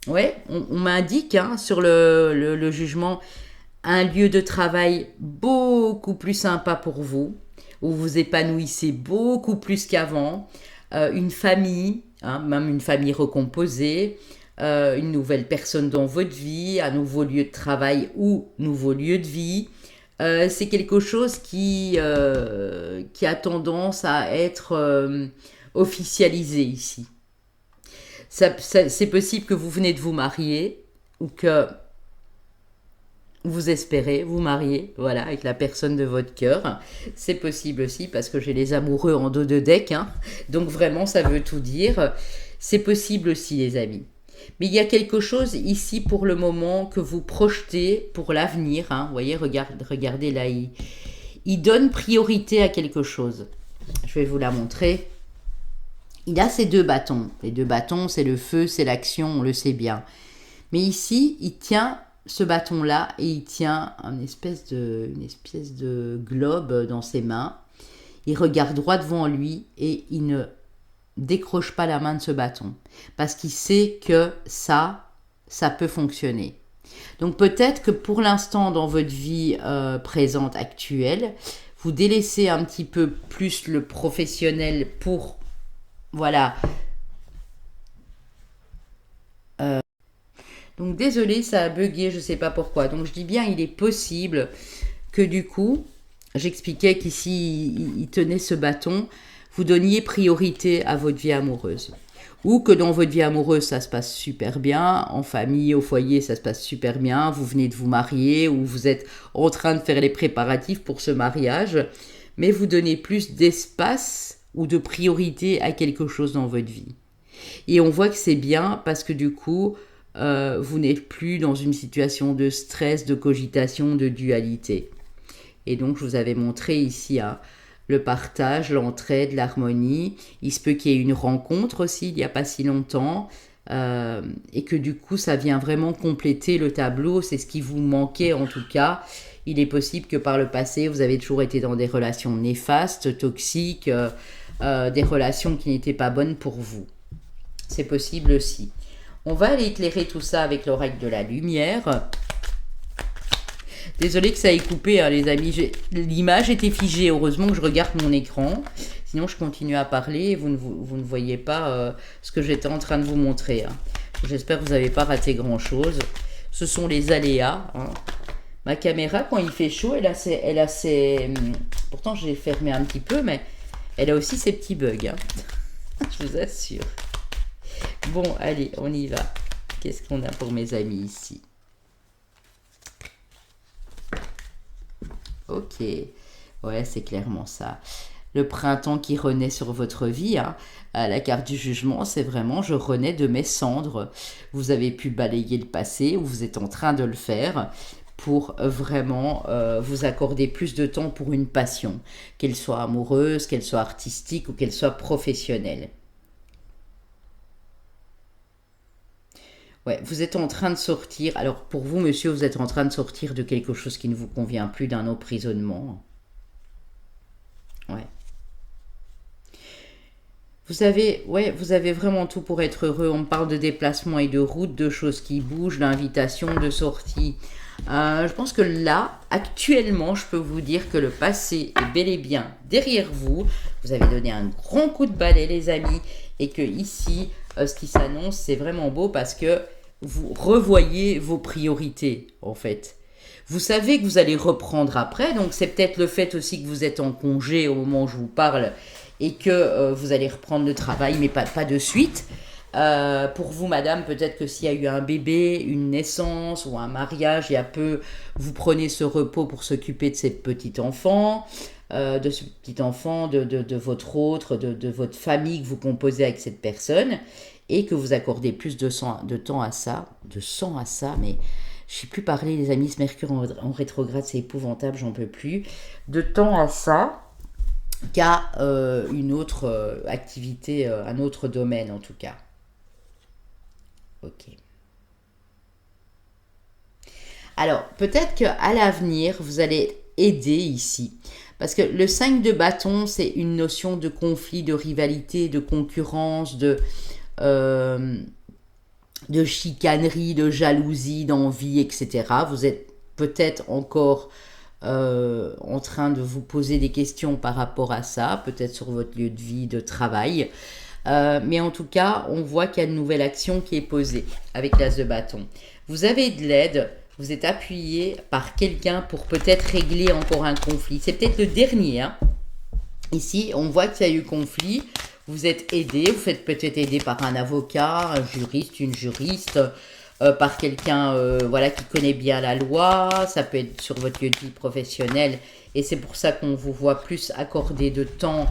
Speaker 1: ouais, on m'indique hein, sur le jugement un lieu de travail beaucoup plus sympa pour vous, où vous épanouissez beaucoup plus qu'avant, une famille, hein, même une famille recomposée, une nouvelle personne dans votre vie, un nouveau lieu de travail ou nouveau lieu de vie. C'est quelque chose qui a tendance à être officialisé ici. C'est possible que vous venez de vous marier ou que vous espérez vous marier, voilà, avec la personne de votre cœur. C'est possible aussi parce que j'ai les amoureux en dos de deck, hein. Donc vraiment, ça veut tout dire. C'est possible aussi, les amis. Mais il y a quelque chose ici pour le moment que vous projetez pour l'avenir. Hein. Vous voyez, regardez là, il donne priorité à quelque chose. Je vais vous la montrer. Il a ces deux bâtons. Les deux bâtons, c'est le feu, c'est l'action, on le sait bien. Mais ici, il tient ce bâton-là et il tient une espèce de globe dans ses mains. Il regarde droit devant lui et il ne décroche pas la main de ce bâton parce qu'il sait que ça peut fonctionner. Donc peut-être que pour l'instant dans votre vie présente actuelle, vous délaissez un petit peu plus le professionnel pour voilà. Donc désolé, ça a bugué, je sais pas pourquoi. Donc je dis bien, il est possible que du coup, j'expliquais qu'ici il tenait ce bâton, vous donniez priorité à votre vie amoureuse. Ou que dans votre vie amoureuse, ça se passe super bien, en famille, au foyer, ça se passe super bien, vous venez de vous marier ou vous êtes en train de faire les préparatifs pour ce mariage, mais vous donnez plus d'espace ou de priorité à quelque chose dans votre vie. Et on voit que c'est bien parce que du coup, vous n'êtes plus dans une situation de stress, de cogitation, de dualité. Et donc, je vous avais montré ici hein, le partage, l'entraide, l'harmonie. Il se peut qu'il y ait une rencontre aussi, il n'y a pas si longtemps. Et que du coup, ça vient vraiment compléter le tableau. C'est ce qui vous manquait en tout cas. Il est possible que par le passé, vous avez toujours été dans des relations néfastes, toxiques, des relations qui n'étaient pas bonnes pour vous. C'est possible aussi. On va aller éclairer tout ça avec l'oracle de la lumière. Désolée que ça ait coupé, hein, les amis. L'image était figée. Heureusement que je regarde mon écran. Sinon, je continue à parler et vous ne voyez pas ce que j'étais en train de vous montrer. Hein. J'espère que vous n'avez pas raté grand-chose. Ce sont les aléas. Hein. Ma caméra, quand il fait chaud, elle a ses... Pourtant, je l'ai fermé un petit peu, mais elle a aussi ses petits bugs. Hein. Je vous assure. Bon, allez, on y va. Qu'est-ce qu'on a pour mes amis ici? Ok. Ouais, c'est clairement ça. Le printemps qui renaît sur votre vie, hein. La carte du jugement, c'est vraiment je renais de mes cendres. Vous avez pu balayer le passé ou vous êtes en train de le faire pour vraiment vous accorder plus de temps pour une passion, qu'elle soit amoureuse, qu'elle soit artistique ou qu'elle soit professionnelle. Ouais, vous êtes en train de sortir. Alors pour vous, monsieur, vous êtes en train de sortir de quelque chose qui ne vous convient plus, d'un emprisonnement. Ouais. Vous avez, ouais, vous avez vraiment tout pour être heureux. On parle de déplacement et de route, de choses qui bougent, d'invitations, de sorties. Je pense que là, actuellement, je peux vous dire que le passé est bel et bien derrière vous. Vous avez donné un grand coup de balai, les amis, et que ici, ce qui s'annonce, c'est vraiment beau parce que vous revoyez vos priorités, en fait. Vous savez que vous allez reprendre après, donc c'est peut-être le fait aussi que vous êtes en congé au moment où je vous parle et que vous allez reprendre le travail, mais pas de suite. Pour vous, madame, peut-être que s'il y a eu un bébé, une naissance ou un mariage, il y a peu, vous prenez ce repos pour s'occuper de ces petits enfants, de ce petit enfant, de votre autre, de votre famille que vous composez avec cette personne, et que vous accordez plus de temps à ça, mais je ne sais plus parler, les amis, ce Mercure en rétrograde, c'est épouvantable, j'en peux plus. De temps à ça, qu'à une autre activité, un autre domaine en tout cas. Ok. Alors, peut-être qu'à l'avenir, vous allez aider ici. Parce que le 5 de bâton, c'est une notion de conflit, de rivalité, de concurrence, euh, de chicanerie, de jalousie, d'envie, etc. Vous êtes peut-être encore en train de vous poser des questions par rapport à ça, peut-être sur votre lieu de vie, de travail. Mais en tout cas, on voit qu'il y a une nouvelle action qui est posée avec l'as de bâton. Vous avez de l'aide, vous êtes appuyé par quelqu'un pour peut-être régler encore un conflit. C'est peut-être le dernier. Hein. Ici, on voit qu'il y a eu conflit. Vous êtes aidé, vous faites peut-être aider par un avocat, un juriste, une juriste, par quelqu'un voilà, qui connaît bien la loi. Ça peut être sur votre lieu de vie professionnel. Et c'est pour ça qu'on vous voit plus accorder de temps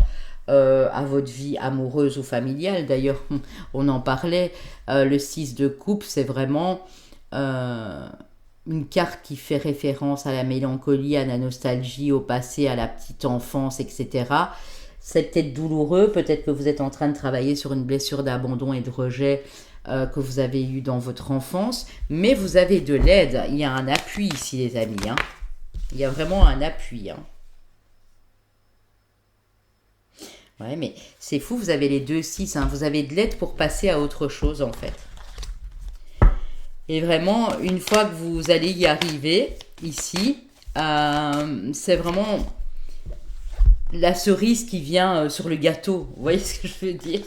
Speaker 1: à votre vie amoureuse ou familiale. D'ailleurs, on en parlait, le 6 de coupe, c'est vraiment une carte qui fait référence à la mélancolie, à la nostalgie, au passé, à la petite enfance, etc. C'est peut-être douloureux, peut-être que vous êtes en train de travailler sur une blessure d'abandon et de rejet que vous avez eue dans votre enfance, mais vous avez de l'aide, il y a un appui ici les amis, hein. Il y a vraiment un appui, hein. Ouais, mais c'est fou, vous avez les 2-6, hein. Vous avez de l'aide pour passer à autre chose en fait. Et vraiment, une fois que vous allez y arriver, ici, c'est vraiment la cerise qui vient sur le gâteau. Vous voyez ce que je veux dire?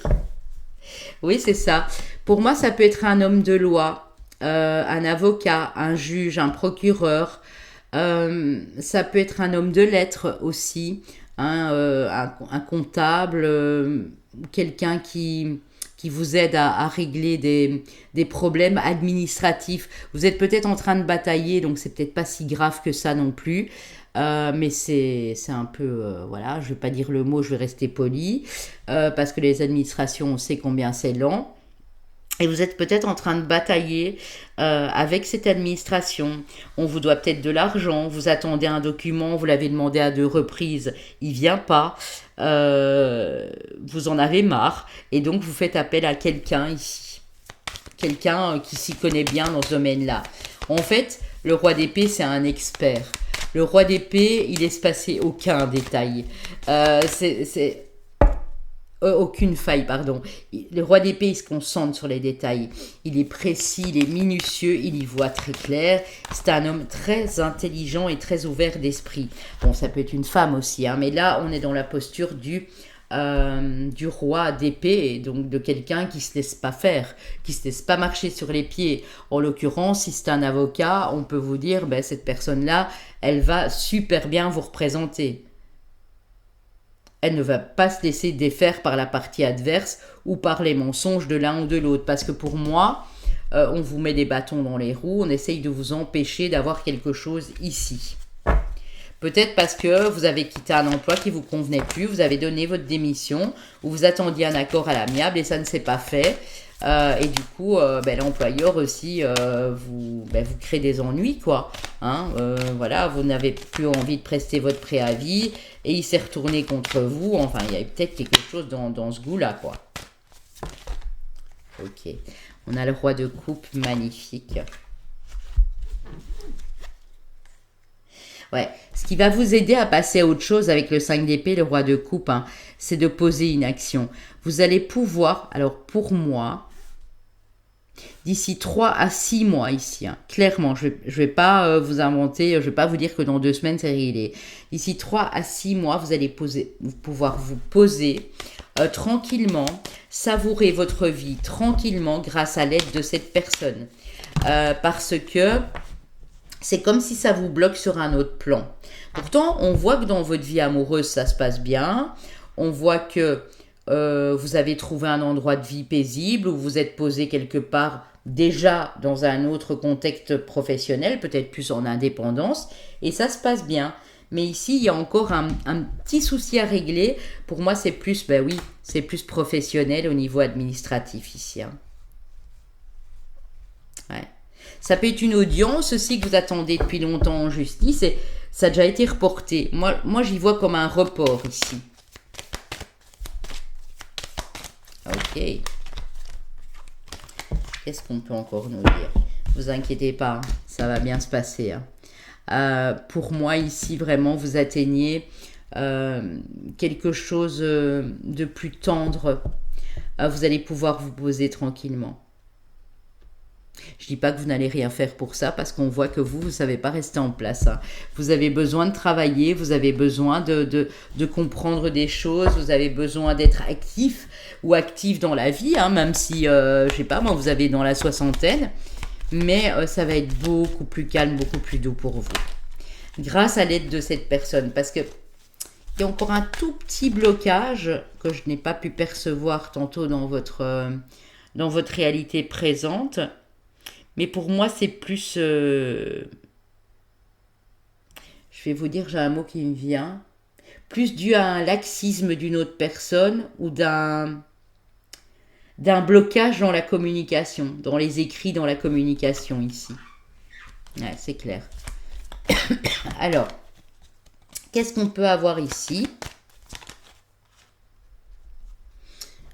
Speaker 1: Oui, c'est ça. Pour moi, ça peut être un homme de loi, un avocat, un juge, un procureur. Ça peut être un homme de lettres aussi, hein, un comptable, quelqu'un qui vous aide à régler des problèmes administratifs. Vous êtes peut-être en train de batailler, donc c'est peut-être pas si grave que ça non plus. Mais c'est un peu, voilà, je vais pas dire le mot, je vais rester poli, parce que les administrations, on sait combien c'est lent. Et vous êtes peut-être en train de batailler avec cette administration. On vous doit peut-être de l'argent, vous attendez un document, vous l'avez demandé à 2 reprises, il vient pas. Vous en avez marre. Et donc vous faites appel à quelqu'un ici. Quelqu'un qui s'y connaît bien dans ce domaine-là. En fait, le roi d'épée, c'est un expert. Le roi d'épée, il laisse passer aucun détail. Aucune faille, pardon. Le roi d'épée, il se concentre sur les détails. Il est précis, il est minutieux, il y voit très clair. C'est un homme très intelligent et très ouvert d'esprit. Bon, ça peut être une femme aussi, hein, mais là, on est dans la posture du roi d'épée, et donc de quelqu'un qui se laisse pas faire, qui se laisse pas marcher sur les pieds. En l'occurrence, si c'est un avocat, on peut vous dire, ben, cette personne-là, elle va super bien vous représenter. Elle ne va pas se laisser défaire par la partie adverse ou par les mensonges de l'un ou de l'autre. Parce que pour moi, on vous met des bâtons dans les roues, on essaye de vous empêcher d'avoir quelque chose ici. Peut-être parce que vous avez quitté un emploi qui ne vous convenait plus, vous avez donné votre démission, ou vous attendiez un accord à l'amiable et ça ne s'est pas fait. Et du coup, l'employeur aussi vous crée des ennuis, quoi. Hein, voilà, vous n'avez plus envie de prester votre préavis et il s'est retourné contre vous. Enfin, il y a peut-être quelque chose dans ce goût-là, quoi. Ok. On a le roi de coupe, magnifique. Ouais, ce qui va vous aider à passer à autre chose avec le 5 d'épée, le roi de coupe, hein, c'est de poser une action. Vous allez pouvoir, alors pour moi, d'ici 3 à 6 mois ici, hein, clairement, je vais pas vous inventer, je vais pas vous dire que dans 2 semaines c'est réglé. D'ici 3 à 6 mois, vous allez pouvoir vous poser tranquillement, savourer votre vie tranquillement grâce à l'aide de cette personne. Parce que c'est comme si ça vous bloque sur un autre plan. Pourtant, on voit que dans votre vie amoureuse, ça se passe bien. On voit que vous avez trouvé un endroit de vie paisible, où vous êtes posé quelque part déjà dans un autre contexte professionnel, peut-être plus en indépendance, et ça se passe bien. Mais ici, il y a encore un petit souci à régler. Pour moi, c'est plus, c'est plus professionnel au niveau administratif ici. Hein. Ouais. Ça peut être une audience aussi que vous attendez depuis longtemps en justice et ça a déjà été reporté. Moi j'y vois comme un report ici. Ok. Qu'est-ce qu'on peut encore nous dire? Vous inquiétez pas, ça va bien se passer. Pour moi ici, vraiment, vous atteignez quelque chose de plus tendre. Vous allez pouvoir vous poser tranquillement. Je dis pas que vous n'allez rien faire pour ça parce qu'on voit que vous ne savez pas rester en place. Vous avez besoin de travailler, vous avez besoin de comprendre des choses, vous avez besoin d'être actif ou actif dans la vie, même si, je sais pas, moi, vous avez dans la soixantaine, mais ça va être beaucoup plus calme, beaucoup plus doux pour vous. Grâce à l'aide de cette personne, parce que il y a encore un tout petit blocage que je n'ai pas pu percevoir tantôt dans votre réalité présente. Mais pour moi, c'est plus... je vais vous dire, j'ai un mot qui me vient. Plus dû à un laxisme d'une autre personne ou d'un blocage dans la communication, dans les écrits, dans la communication ici. Ouais, c'est clair. Alors, qu'est-ce qu'on peut avoir ici?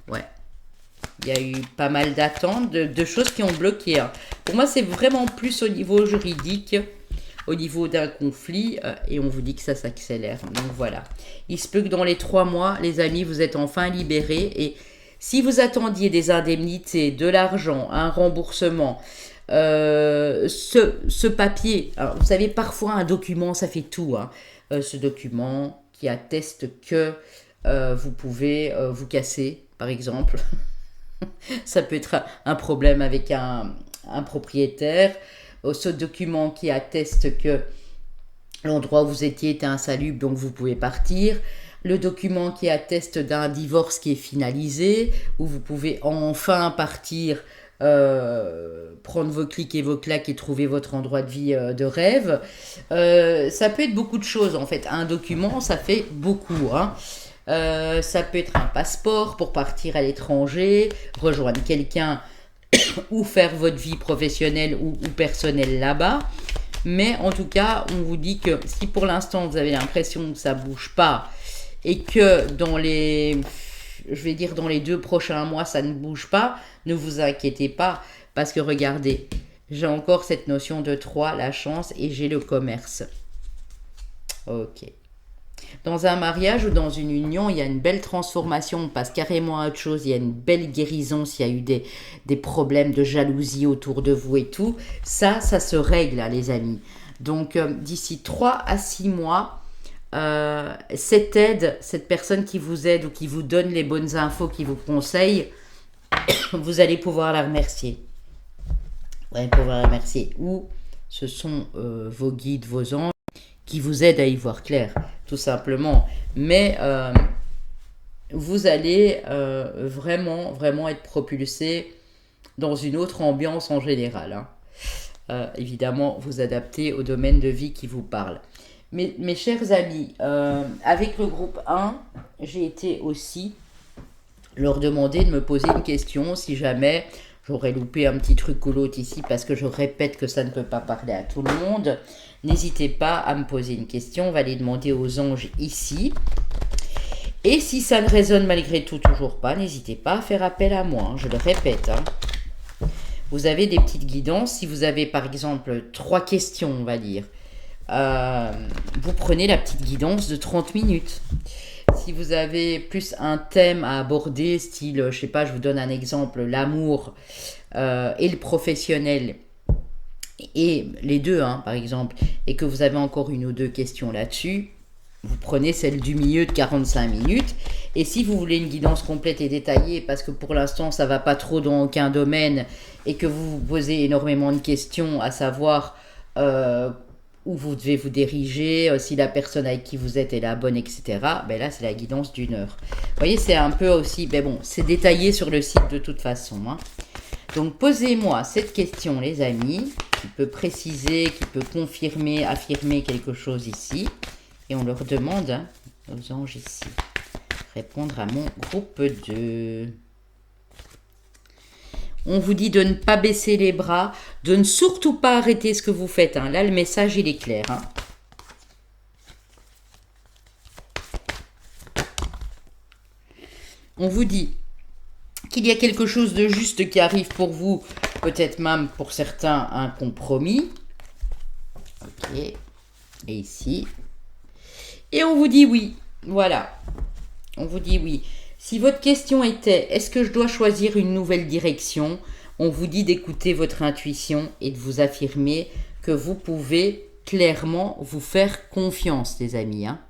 Speaker 1: Ouais. Il y a eu pas mal d'attentes, de choses qui ont bloqué. Pour moi, c'est vraiment plus au niveau juridique, au niveau d'un conflit, et on vous dit que ça s'accélère. Donc voilà. Il se peut que dans les 3 mois, les amis, vous êtes enfin libérés. Et si vous attendiez des indemnités, de l'argent, un remboursement, ce papier, alors, vous savez, parfois un document, ça fait tout. Ce document qui atteste que vous pouvez vous casser, par exemple. Ça peut être un problème avec un propriétaire. Ce document qui atteste que l'endroit où vous étiez était insalubre, donc vous pouvez partir. Le document qui atteste d'un divorce qui est finalisé, où vous pouvez enfin partir, prendre vos clics et vos claques et trouver votre endroit de vie de rêve. Ça peut être beaucoup de choses en fait. Un document, ça fait beaucoup. Ça peut être un passeport pour partir à l'étranger, rejoindre quelqu'un ou faire votre vie professionnelle ou personnelle là-bas. Mais en tout cas, on vous dit que si pour l'instant vous avez l'impression que ça ne bouge pas et que dans les 2 prochains mois ça ne bouge pas, ne vous inquiétez pas parce que regardez, j'ai encore cette notion de 3, la chance, et j'ai le commerce. Ok. Dans un mariage ou dans une union, il y a une belle transformation, on passe carrément à autre chose, il y a une belle guérison s'il y a eu des problèmes de jalousie autour de vous et tout. Ça se règle, les amis. Donc, d'ici 3 à 6 mois, cette aide, cette personne qui vous aide ou qui vous donne les bonnes infos, qui vous conseille, vous allez pouvoir la remercier. Vous allez pouvoir la remercier. Ou ce sont vos guides, vos anges, qui vous aident à y voir clair, tout simplement. Mais vous allez vraiment, vraiment être propulsé dans une autre ambiance en général. Évidemment, vous adaptez au domaine de vie qui vous parle. Mes chers amis, avec le groupe 1, j'ai été aussi leur demander de me poser une question si jamais j'aurais loupé un petit truc ou l'autre ici parce que je répète que ça ne peut pas parler à tout le monde. N'hésitez pas à me poser une question, on va les demander aux anges ici. Et si ça ne résonne malgré tout toujours pas, n'hésitez pas à faire appel à moi, je le répète. Vous avez des petites guidances, si vous avez par exemple 3 questions, on va dire, vous prenez la petite guidance de 30 minutes. Si vous avez plus un thème à aborder, style, je sais pas, je vous donne un exemple, l'amour et le professionnel, et les deux, par exemple, et que vous avez encore 1 ou 2 questions là-dessus, vous prenez celle du milieu de 45 minutes. Et si vous voulez une guidance complète et détaillée, parce que pour l'instant, ça ne va pas trop dans aucun domaine, et que vous vous posez énormément de questions, à savoir où vous devez vous diriger, si la personne avec qui vous êtes est la bonne, etc. Ben là, c'est la guidance d'1 heure. Vous voyez, c'est un peu aussi... Mais bon, c'est détaillé sur le site de toute façon. Donc, posez-moi cette question, les amis, qui peut préciser, qui peut confirmer, affirmer quelque chose ici. Et on leur demande, aux anges ici, répondre à mon groupe 2. On vous dit de ne pas baisser les bras, de ne surtout pas arrêter ce que vous faites. Hein. Là, le message, il est clair. Hein. On vous dit qu'il y a quelque chose de juste qui arrive pour vous, peut-être même pour certains un compromis. Ok. Et ici. Et on vous dit oui. Voilà. On vous dit oui. Si votre question était, est-ce que je dois choisir une nouvelle direction? On vous dit d'écouter votre intuition et de vous affirmer que vous pouvez clairement vous faire confiance, les amis. Hein.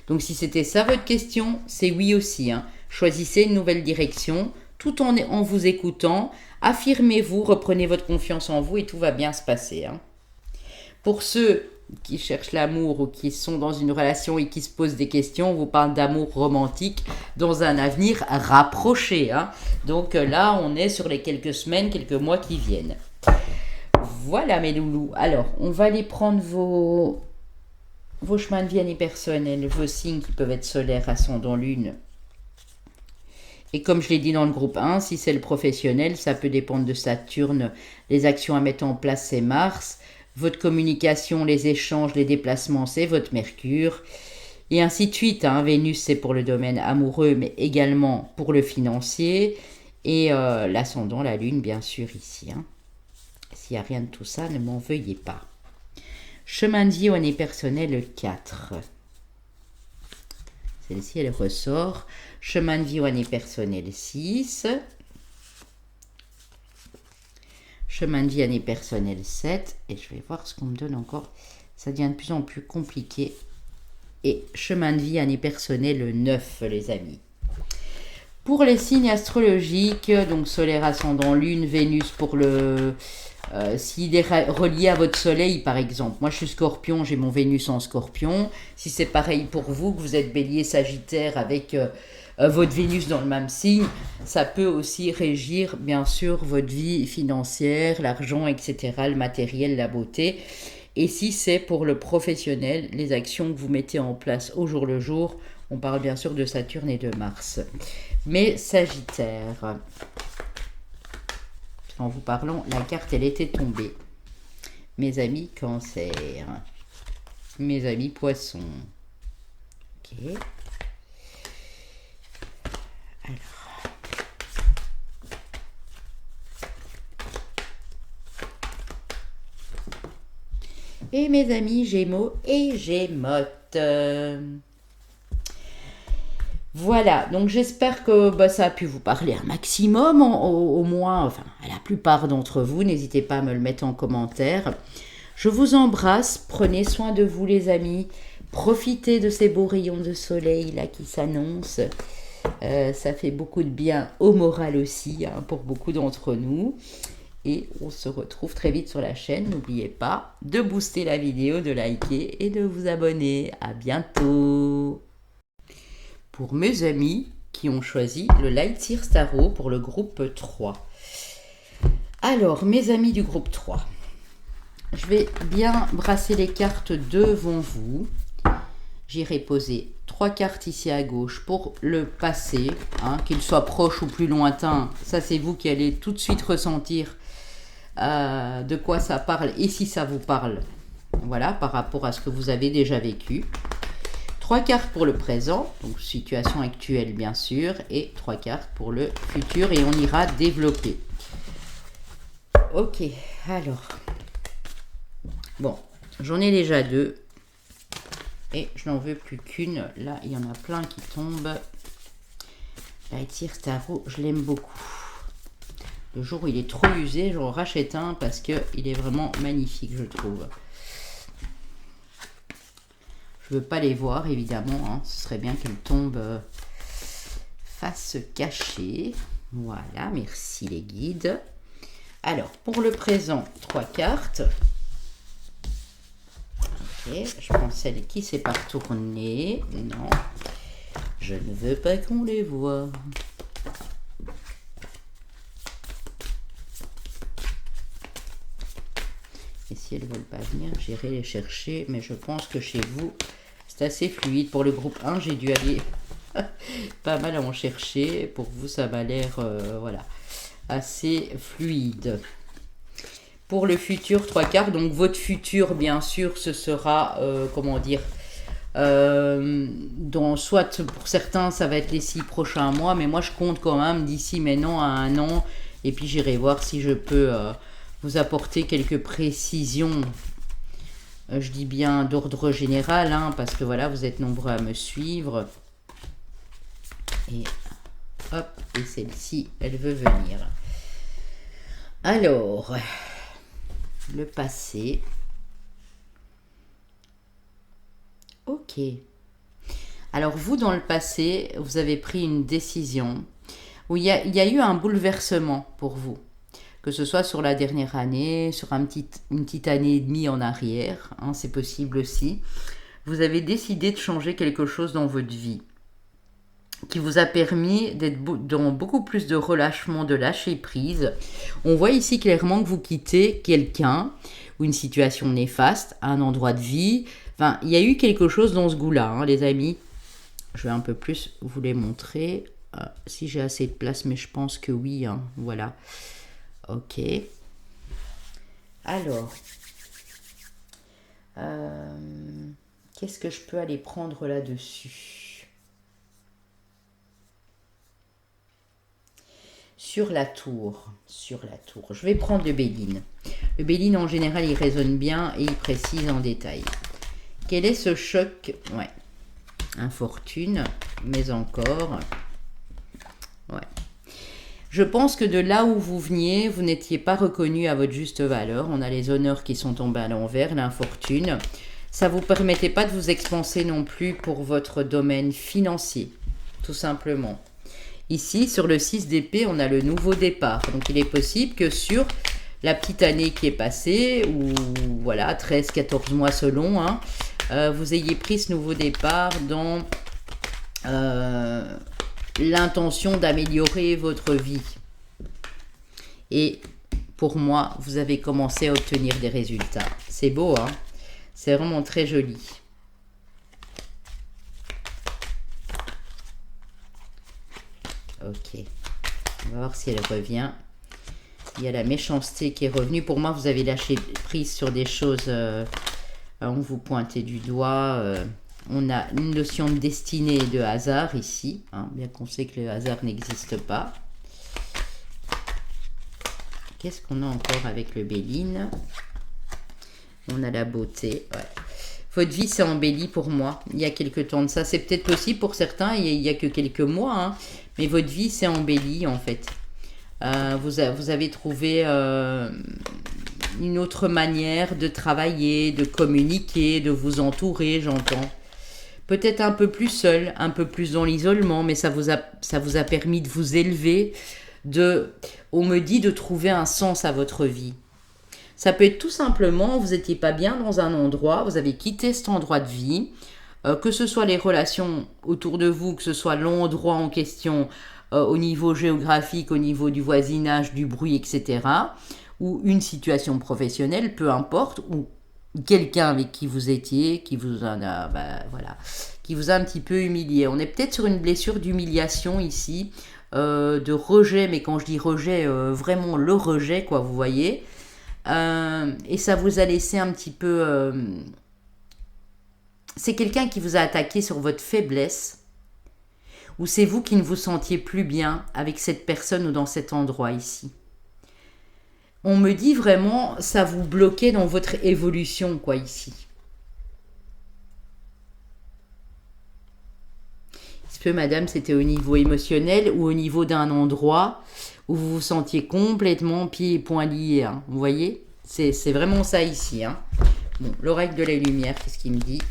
Speaker 1: Donc si c'était ça votre question, c'est oui aussi. Hein. Choisissez une nouvelle direction tout en vous écoutant. Affirmez-vous, reprenez votre confiance en vous et tout va bien se passer. Hein. Pour ceux qui cherchent l'amour ou qui sont dans une relation et qui se posent des questions, on vous parle d'amour romantique dans un avenir rapproché. Hein. Donc là, on est sur les quelques semaines, quelques mois qui viennent. Voilà mes loulous. Alors, on va aller prendre vos chemins de vie années personnels, vos signes qui peuvent être solaires, ascendant lune. Et comme je l'ai dit dans le groupe 1, si c'est le professionnel, ça peut dépendre de Saturne. Les actions à mettre en place, c'est Mars. Votre communication, les échanges, les déplacements, c'est votre Mercure. Et ainsi de suite. Hein. Vénus, c'est pour le domaine amoureux, mais également pour le financier. Et l'ascendant, la Lune, bien sûr, ici. Hein. S'il n'y a rien de tout ça, ne m'en veuillez pas. Chemin de vie au année personnelle 4. Celle-ci, elle ressort. Chemin de vie au année personnelle 6. Chemin de vie année personnelle 7. Et je vais voir ce qu'on me donne encore. Ça devient de plus en plus compliqué. Et chemin de vie année personnelle 9, les amis. Pour les signes astrologiques, donc solaire, ascendant, lune, Vénus pour le... s'il est relié à votre soleil, par exemple. Moi, je suis scorpion, j'ai mon Vénus en scorpion. Si c'est pareil pour vous, que vous êtes bélier, sagittaire avec votre Vénus dans le même signe, ça peut aussi régir, bien sûr, votre vie financière, l'argent, etc., le matériel, la beauté. Et si c'est pour le professionnel, les actions que vous mettez en place au jour le jour, on parle bien sûr de Saturne et de Mars. Mais Sagittaire, en vous parlant, la carte, elle était tombée. Mes amis Cancer, mes amis Poissons. Ok. Alors. Et mes amis Gémeaux et Gémotes. Voilà, donc j'espère que ça a pu vous parler un maximum, au moins, enfin à la plupart d'entre vous. N'hésitez pas à me le mettre en commentaire. Je vous embrasse, prenez soin de vous les amis, profitez de ces beaux rayons de soleil là qui s'annoncent. Ça fait beaucoup de bien au moral aussi, hein, pour beaucoup d'entre nous. Et on se retrouve très vite sur la chaîne. N'oubliez pas de booster la vidéo, de liker et de vous abonner. À bientôt. Pour mes amis qui ont choisi le Light Seer Tarot pour le groupe 3. Alors, mes amis du groupe 3, je vais bien brasser les cartes devant vous. J'irai poser 3 cartes ici à gauche pour le passé, hein, qu'il soit proche ou plus lointain. Ça, c'est vous qui allez tout de suite ressentir de quoi ça parle et si ça vous parle. Voilà, par rapport à ce que vous avez déjà vécu. 3 cartes pour le présent, donc situation actuelle bien sûr, et 3 cartes pour le futur et on ira développer. Ok, alors. Bon, j'en ai déjà 2. Et je n'en veux plus qu'une. Là, il y en a plein qui tombent. Light Seer Tarot, je l'aime beaucoup. Le jour où il est trop usé, j'en rachète un parce qu'il est vraiment magnifique, je trouve. Je ne veux pas les voir, évidemment. Hein. Ce serait bien qu'elles tombent face cachée. Voilà, merci les guides. Alors, pour le présent, 3 cartes. Ok, je prends celle qui ne s'est pas retournée. Non, je ne veux pas qu'on les voie. Et si elles ne veulent pas venir, j'irai les chercher. Mais je pense que chez vous, c'est assez fluide. Pour le groupe 1, j'ai dû aller pas mal à en chercher. Pour vous, ça m'a l'air voilà, assez fluide. Pour le futur, 3/4, donc votre futur, bien sûr, ce sera, comment dire, soit pour certains, ça va être les 6 prochains mois, mais moi je compte quand même d'ici maintenant à 1 an, et puis j'irai voir si je peux vous apporter quelques précisions. Je dis bien d'ordre général, hein, parce que voilà, vous êtes nombreux à me suivre. Et hop, et celle-ci, elle veut venir. Alors, le passé. Ok. Alors vous, dans le passé, vous avez pris une décision où il y a eu un bouleversement pour vous. Que ce soit sur la dernière année, sur une petite année et demie en arrière, hein, c'est possible aussi. Vous avez décidé de changer quelque chose dans votre vie qui vous a permis d'être dans beaucoup plus de relâchement, de lâcher prise. On voit ici clairement que vous quittez quelqu'un ou une situation néfaste, un endroit de vie. Enfin, il y a eu quelque chose dans ce goût-là, hein, les amis. Je vais un peu plus vous les montrer. Si j'ai assez de place, mais je pense que oui, hein, voilà. Ok. Alors, qu'est-ce que je peux aller prendre là-dessus? Sur la tour. Je vais prendre le Béline. Le Béline, en général, il résonne bien et il précise en détail. Quel est ce choc? Ouais. Infortune, mais encore. Ouais. Je pense que de là où vous veniez, vous n'étiez pas reconnu à votre juste valeur. On a les honneurs qui sont tombés à l'envers, l'infortune. Ça ne vous permettait pas de vous expanser non plus pour votre domaine financier, tout simplement. Ici, sur le 6 d'épée, on a le nouveau départ. Donc, il est possible que sur la petite année qui est passée, ou voilà, 13-14 mois selon, hein, vous ayez pris ce nouveau départ dans l'intention d'améliorer votre vie. Et pour moi, vous avez commencé à obtenir des résultats. C'est beau, hein? C'est vraiment très joli. Ok. On va voir si elle revient. Il y a la méchanceté qui est revenue. Pour moi, vous avez lâché prise sur des choses. On vous pointait du doigt. On a une notion de destinée et de hasard ici. Hein, bien qu'on sait que le hasard n'existe pas. Qu'est-ce qu'on a encore avec le Béline? On a la beauté. Ouais. Votre vie s'est embellie pour moi. Il y a quelques temps de ça. C'est peut-être possible pour certains. Il n'y a que quelques mois. Hein, mais votre vie s'est embellie en fait. Vous avez trouvé une autre manière de travailler, de communiquer, de vous entourer, j'entends. Peut-être un peu plus seul, un peu plus dans l'isolement, mais ça vous a permis de vous élever. On me dit de trouver un sens à votre vie. Ça peut être tout simplement, vous n'étiez pas bien dans un endroit, vous avez quitté cet endroit de vie, que ce soit les relations autour de vous, que ce soit l'endroit en question, au niveau géographique, au niveau du voisinage, du bruit, etc. Ou une situation professionnelle, peu importe, ou quelqu'un avec qui vous étiez, qui vous en a, qui vous a un petit peu humilié. On est peut-être sur une blessure d'humiliation ici, de rejet, mais quand je dis rejet, vraiment le rejet, quoi, vous voyez. Et ça vous a laissé un petit peu... c'est quelqu'un qui vous a attaqué sur votre faiblesse, ou c'est vous qui ne vous sentiez plus bien avec cette personne ou dans cet endroit ici. On me dit vraiment, ça vous bloquait dans votre évolution, quoi, ici. Est-ce que, madame, c'était au niveau émotionnel ou au niveau d'un endroit où vous vous sentiez complètement pieds et poings liés, hein, vous voyez? C'est vraiment ça ici, hein. Bon, l'oracle de la lumière, qu'est-ce qu'il me dit?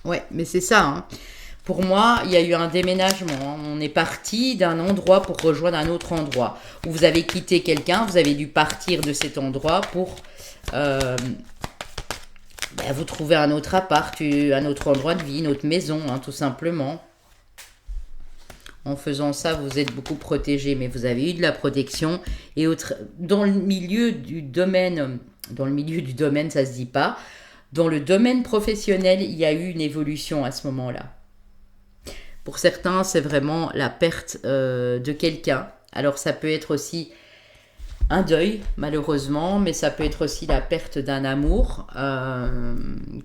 Speaker 1: Ouais, mais c'est ça, hein. Pour moi, il y a eu un déménagement. Hein. On est parti d'un endroit pour rejoindre un autre endroit. Où vous avez quitté quelqu'un, vous avez dû partir de cet endroit pour vous trouver un autre appart, un autre endroit de vie, une autre maison, hein, tout simplement. En faisant ça, vous êtes beaucoup protégé, mais vous avez eu de la protection. Et dans le milieu du domaine, ça se dit pas. Dans le domaine professionnel, il y a eu une évolution à ce moment-là. Pour certains, c'est vraiment la perte de quelqu'un Alors ça peut être aussi un deuil, malheureusement, mais ça peut être aussi la perte d'un amour.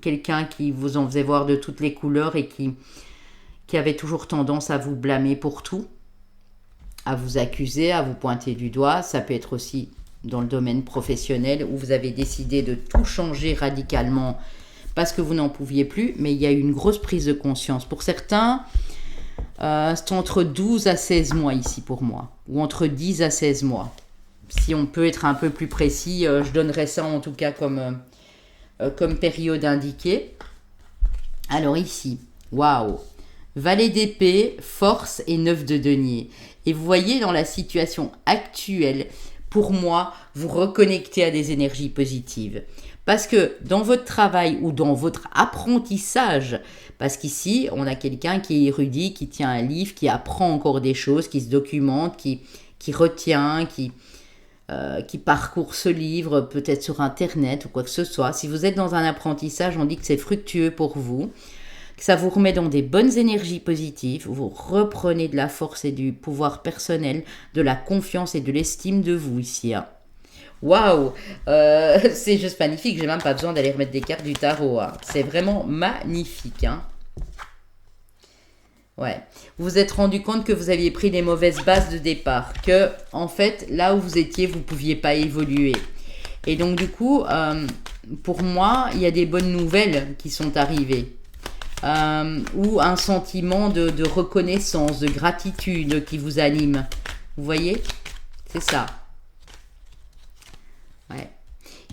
Speaker 1: Quelqu'un qui vous en faisait voir de toutes les couleurs et qui avait toujours tendance à vous blâmer pour tout, à vous accuser, à vous pointer du doigt. Ça peut être aussi dans le domaine professionnel où vous avez décidé de tout changer radicalement parce que vous n'en pouviez plus, mais il y a eu une grosse prise de conscience. Pour certains, c'est entre 12 à 16 mois ici pour moi, ou entre 10 à 16 mois. Si on peut être un peu plus précis, je donnerais ça en tout cas comme période indiquée. Alors ici, waouh, valet d'épée, force et 9 de denier. Et vous voyez dans la situation actuelle, pour moi, vous reconnectez à des énergies positives. Parce que dans votre travail ou dans votre apprentissage, parce qu'ici, on a quelqu'un qui est érudit, qui tient un livre, qui apprend encore des choses, qui se documente, qui retient, qui parcourt ce livre, peut-être sur Internet ou quoi que ce soit. Si vous êtes dans un apprentissage, on dit que c'est fructueux pour vous, que ça vous remet dans des bonnes énergies positives, vous reprenez de la force et du pouvoir personnel, de la confiance et de l'estime de vous ici. Hein. Waouh, c'est juste magnifique, j'ai même pas besoin d'aller remettre des cartes du tarot. Hein. C'est vraiment magnifique. Hein. Ouais. Vous vous êtes rendu compte que vous aviez pris les mauvaises bases de départ, que en fait, là où vous étiez, vous ne pouviez pas évoluer. Et donc du coup, pour moi, il y a des bonnes nouvelles qui sont arrivées. Ou un sentiment de reconnaissance, de gratitude qui vous anime. Vous voyez? C'est ça. Ouais.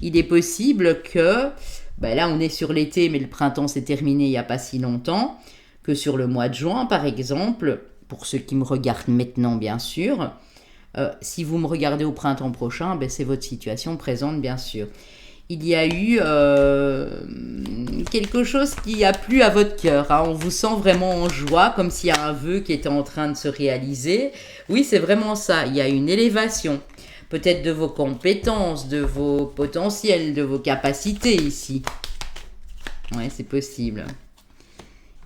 Speaker 1: Il est possible que, ben là on est sur l'été, mais le printemps s'est terminé il n'y a pas si longtemps, que sur le mois de juin par exemple, pour ceux qui me regardent maintenant bien sûr, si vous me regardez au printemps prochain, ben c'est votre situation présente bien sûr. Il y a eu quelque chose qui a plu à votre cœur. Hein. On vous sent vraiment en joie, comme s'il y a un vœu qui était en train de se réaliser. Oui, c'est vraiment ça. Il y a une élévation. Peut-être de vos compétences, de vos potentiels, de vos capacités ici. Ouais, c'est possible.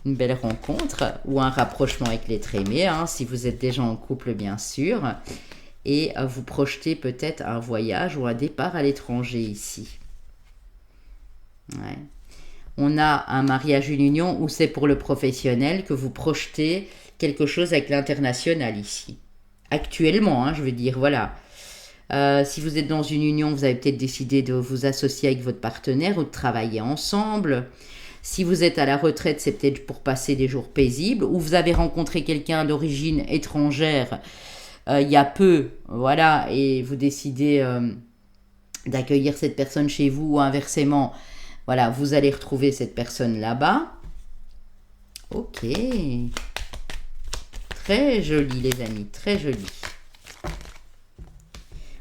Speaker 1: Une belle rencontre ou un rapprochement avec l'être aimé, hein, si vous êtes déjà en couple, bien sûr. Et vous projetez peut-être un voyage ou un départ à l'étranger ici. Ouais. On a un mariage, une union où c'est pour le professionnel que vous projetez quelque chose avec l'international ici. Actuellement, hein, je veux dire, voilà. Si vous êtes dans une union, vous avez peut-être décidé de vous associer avec votre partenaire ou de travailler ensemble. Si vous êtes à la retraite, c'est peut-être pour passer des jours paisibles. Ou vous avez rencontré quelqu'un d'origine étrangère il y a peu, voilà, et vous décidez d'accueillir cette personne chez vous ou inversement. Voilà, vous allez retrouver cette personne là-bas. Ok. Très joli, les amis, très joli.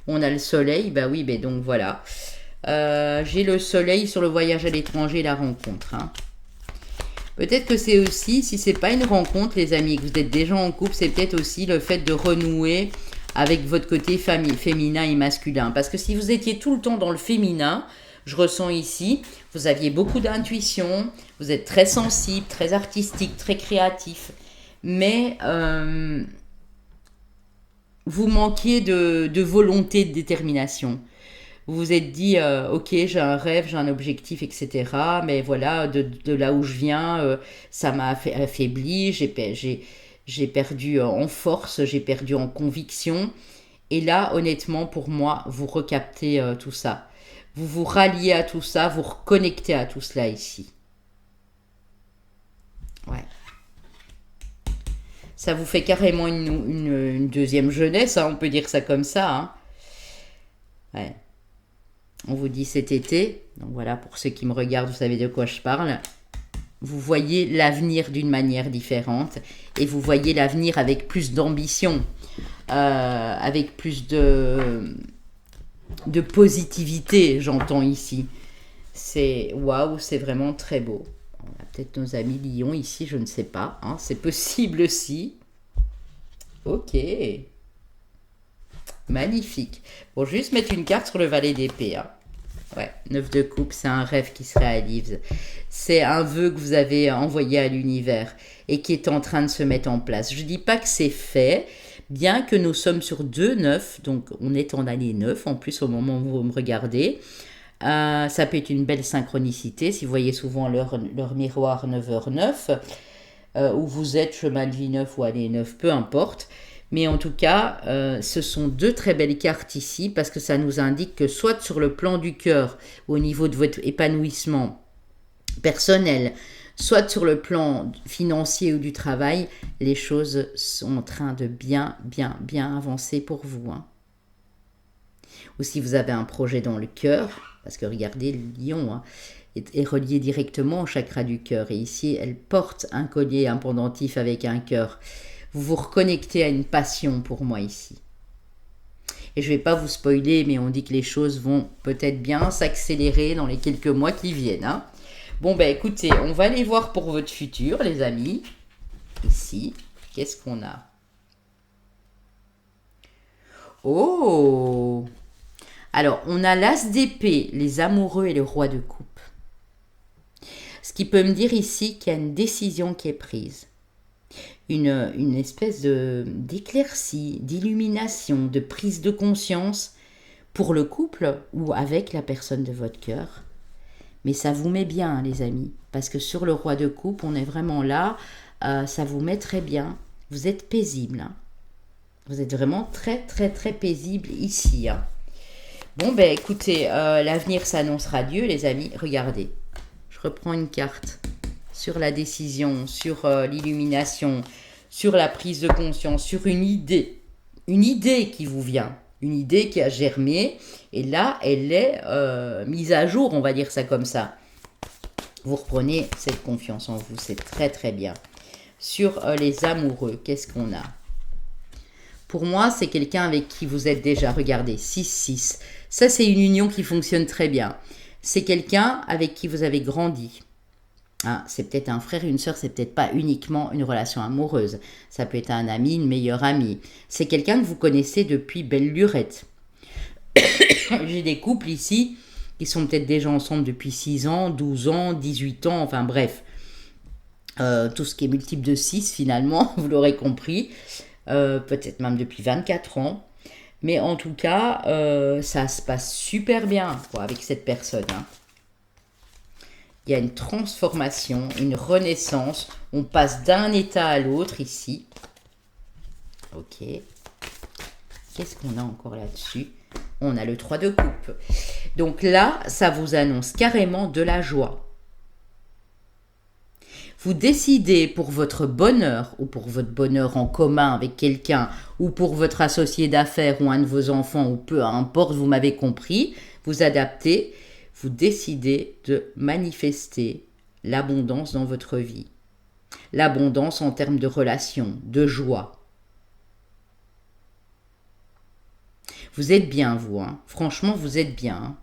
Speaker 1: On a le soleil, bah oui, mais donc voilà. J'ai le soleil sur le voyage à l'étranger et la rencontre. Hein. Peut-être que c'est aussi, si c'est pas une rencontre, les amis, que vous êtes déjà en couple, c'est peut-être aussi le fait de renouer avec votre côté féminin et masculin. Parce que si vous étiez tout le temps dans le féminin, je ressens ici, vous aviez beaucoup d'intuition, vous êtes très sensible, très artistique, très créatif. Mais vous manquiez de volonté, de détermination. Vous vous êtes dit, ok, j'ai un rêve, j'ai un objectif, etc. Mais voilà, de là où je viens, ça m'a affaibli, j'ai perdu en force, j'ai perdu en conviction. Et là, honnêtement, pour moi, vous recaptez tout ça. Vous vous ralliez à tout ça, vous reconnectez à tout cela ici. Ouais. Ça vous fait carrément une deuxième jeunesse, hein, on peut dire ça comme ça. Hein. Ouais. On vous dit cet été, donc voilà, pour ceux qui me regardent, vous savez de quoi je parle. Vous voyez l'avenir d'une manière différente et vous voyez l'avenir avec plus d'ambition, avec plus de positivité, j'entends ici. C'est waouh, c'est vraiment très beau. On a peut-être nos amis lions ici, je ne sais pas. Hein, c'est possible aussi. Ok. Magnifique. Bon, je vais juste mettre une carte sur le valet d'épée. Hein. Ouais, 9 de coupe, c'est un rêve qui se réalise. C'est un vœu que vous avez envoyé à l'univers et qui est en train de se mettre en place. Je ne dis pas que c'est fait, Bien que nous sommes sur 2-9, donc on est en année 9 en plus au moment où vous me regardez. Ça peut être une belle synchronicité si vous voyez souvent leur miroir 9h09, où vous êtes chemin de vie 9 ou année 9, peu importe. Mais en tout cas, ce sont deux très belles cartes ici parce que ça nous indique que soit sur le plan du cœur, au niveau de votre épanouissement personnel, soit sur le plan financier ou du travail, les choses sont en train de bien avancer pour vous. Hein. Ou si vous avez un projet dans le cœur, parce que regardez, le lion hein, est relié directement au chakra du cœur. Et ici, elle porte un collier, un pendentif avec un cœur. Vous vous reconnectez à une passion pour moi ici. Et je ne vais pas vous spoiler, mais on dit que les choses vont peut-être bien s'accélérer dans les quelques mois qui viennent. Hein. Bon, ben écoutez, on va aller voir pour votre futur, les amis. Ici, qu'est-ce qu'on a? Oh! Alors, on a l'as d'épée, les amoureux et le roi de coupe. Ce qui peut me dire ici qu'il y a une décision qui est prise. Une espèce d'éclaircie, d'illumination, de prise de conscience pour le couple ou avec la personne de votre cœur. Mais ça vous met bien, les amis, parce que sur le roi de coupe, on est vraiment là, ça vous met très bien. Vous êtes paisible. Hein. Vous êtes vraiment très paisible ici. Hein. Bon, ben écoutez, l'avenir s'annonce radieux, les amis. Regardez, je reprends une carte sur la décision, sur l'illumination, sur la prise de conscience, sur une idée qui vous vient, une idée qui a germé, et là, elle est mise à jour, on va dire ça comme ça. Vous reprenez cette confiance en vous, c'est très bien. Sur les amoureux, qu'est-ce qu'on a? Pour moi, c'est quelqu'un avec qui vous êtes déjà, regardez, 6-6. Ça, c'est une union qui fonctionne très bien. C'est quelqu'un avec qui vous avez grandi. Hein, c'est peut-être un frère, une sœur, c'est peut-être pas uniquement une relation amoureuse. Ça peut être un ami, une meilleure amie. C'est quelqu'un que vous connaissez depuis belle lurette. J'ai des couples ici qui sont peut-être déjà ensemble depuis 6 ans, 12 ans, 18 ans, enfin bref. Tout ce qui est multiple de 6 finalement, vous l'aurez compris. Peut-être même depuis 24 ans. Mais en tout cas, ça se passe super bien quoi, avec cette personne. Hein. Il y a une transformation, une renaissance. On passe d'un état à l'autre ici. Ok. Qu'est-ce qu'on a encore là-dessus? On a le 3 de coupe. Donc là, ça vous annonce carrément de la joie. Vous décidez pour votre bonheur ou pour votre bonheur en commun avec quelqu'un ou pour votre associé d'affaires ou un de vos enfants ou peu importe, vous m'avez compris, vous adaptez. Vous décidez de manifester l'abondance dans votre vie. L'abondance en termes de relations, de joie. Vous êtes bien, vous. Hein. Franchement, vous êtes bien. Hein.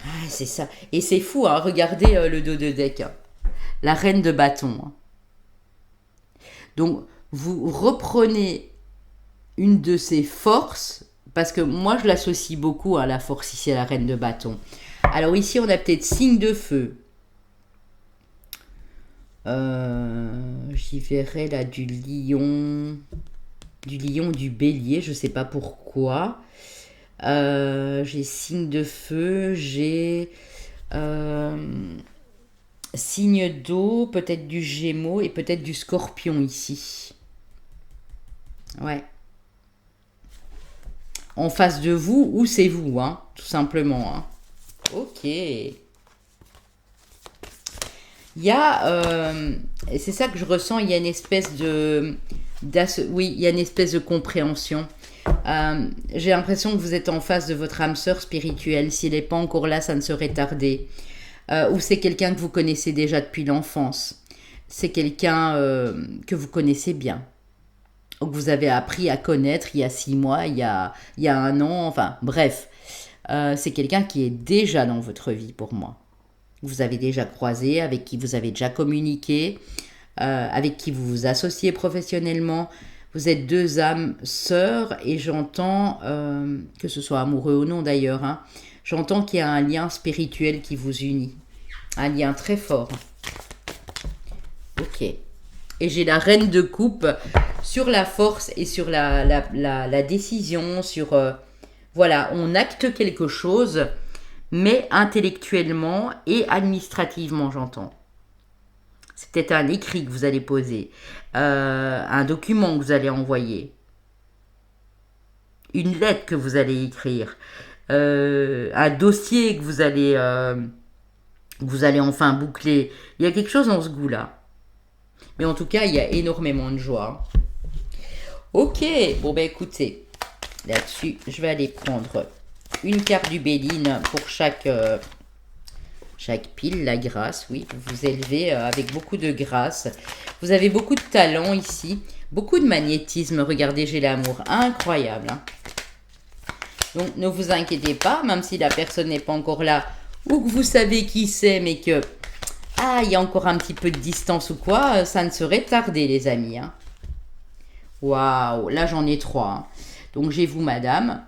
Speaker 1: Ah, c'est ça. Et c'est fou, hein. Regardez le dos de deck. Hein. La reine de bâton. Hein. Donc, vous reprenez une de ses forces. Parce que moi, je l'associe beaucoup à la force ici, à la reine de bâton. Alors ici, on a peut-être signe de feu. J'y verrai là du lion, du bélier, je ne sais pas pourquoi. J'ai signe de feu, j'ai signe d'eau, peut-être du gémeaux et peut-être du scorpion ici. Ouais. En face de vous, ou c'est vous, hein, tout simplement. Hein. Ok. Il y a, et c'est ça que je ressens, il y a une espèce oui, il y a une espèce de compréhension. J'ai l'impression que vous êtes en face de votre âme sœur spirituelle. S'il n'est pas encore là, ça ne serait tardé. Ou c'est quelqu'un que vous connaissez déjà depuis l'enfance. C'est quelqu'un que vous connaissez bien. Que vous avez appris à connaître il y a 6 mois, il y a 1 an, enfin bref. C'est quelqu'un qui est déjà dans votre vie pour moi. Vous avez déjà croisé, avec qui vous avez déjà communiqué, avec qui vous vous associez professionnellement. Vous êtes 2 âmes sœurs et j'entends, que ce soit amoureux ou non d'ailleurs, hein, j'entends qu'il y a un lien spirituel qui vous unit. Un lien très fort. Ok. Et j'ai la reine de coupe sur la force et sur la décision, sur... voilà, on acte quelque chose, mais intellectuellement et administrativement, j'entends. C'est peut-être un écrit que vous allez poser, un document que vous allez envoyer, une lettre que vous allez écrire, un dossier que vous allez enfin boucler. Il y a quelque chose dans ce goût-là. Mais en tout cas, il y a énormément de joie. Ok, bon ben écoutez, là-dessus, je vais aller prendre une carte du Béline pour chaque pile, la grâce, oui, vous vous élevez avec beaucoup de grâce. Vous avez beaucoup de talent ici, beaucoup de magnétisme, regardez, j'ai l'amour, incroyable. Hein. Donc ne vous inquiétez pas, même si la personne n'est pas encore là, ou que vous savez qui c'est, mais que il y a encore un petit peu de distance ou quoi, ça ne serait tardé les amis. Hein. Waouh, là j'en ai 3. Hein. Donc j'ai vous madame,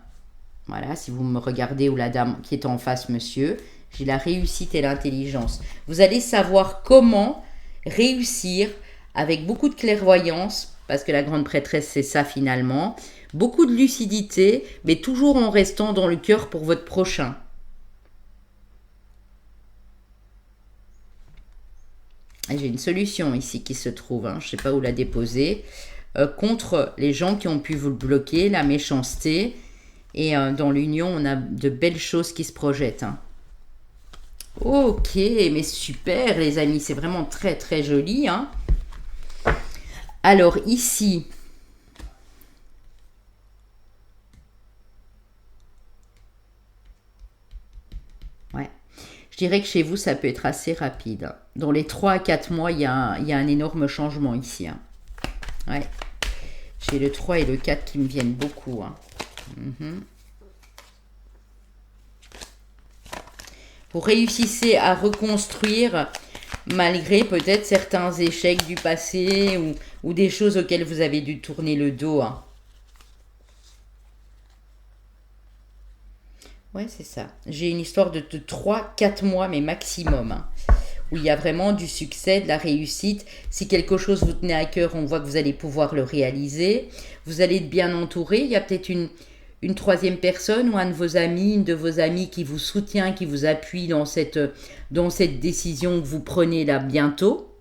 Speaker 1: voilà, si vous me regardez, ou la dame qui est en face monsieur, j'ai la réussite et l'intelligence. Vous allez savoir comment réussir avec beaucoup de clairvoyance, parce que la grande prêtresse c'est ça finalement, beaucoup de lucidité, mais toujours en restant dans le cœur pour votre prochain. J'ai une solution ici qui se trouve, hein, je ne sais pas où la déposer, contre les gens qui ont pu vous le bloquer, la méchanceté. Et dans l'union, on a de belles choses qui se projettent. Hein. Ok, mais super les amis, c'est vraiment très très joli. Hein. Alors ici, ouais. Je dirais que chez vous, ça peut être assez rapide. Dans les 3 à 4 mois, il y a un énorme changement ici. Hein. Ouais. J'ai le 3 et le 4 qui me viennent beaucoup. Hein. Vous réussissez à reconstruire malgré peut-être certains échecs du passé ou des choses auxquelles vous avez dû tourner le dos. Hein. Ouais, c'est ça. J'ai une histoire de 3-4 mois, mais maximum, hein, où il y a vraiment du succès, de la réussite. Si quelque chose vous tenait à cœur, on voit que vous allez pouvoir le réaliser. Vous allez être bien entouré. Il y a peut-être une troisième personne ou un de vos amis, une de vos amies qui vous soutient, qui vous appuie dans cette décision que vous prenez là bientôt.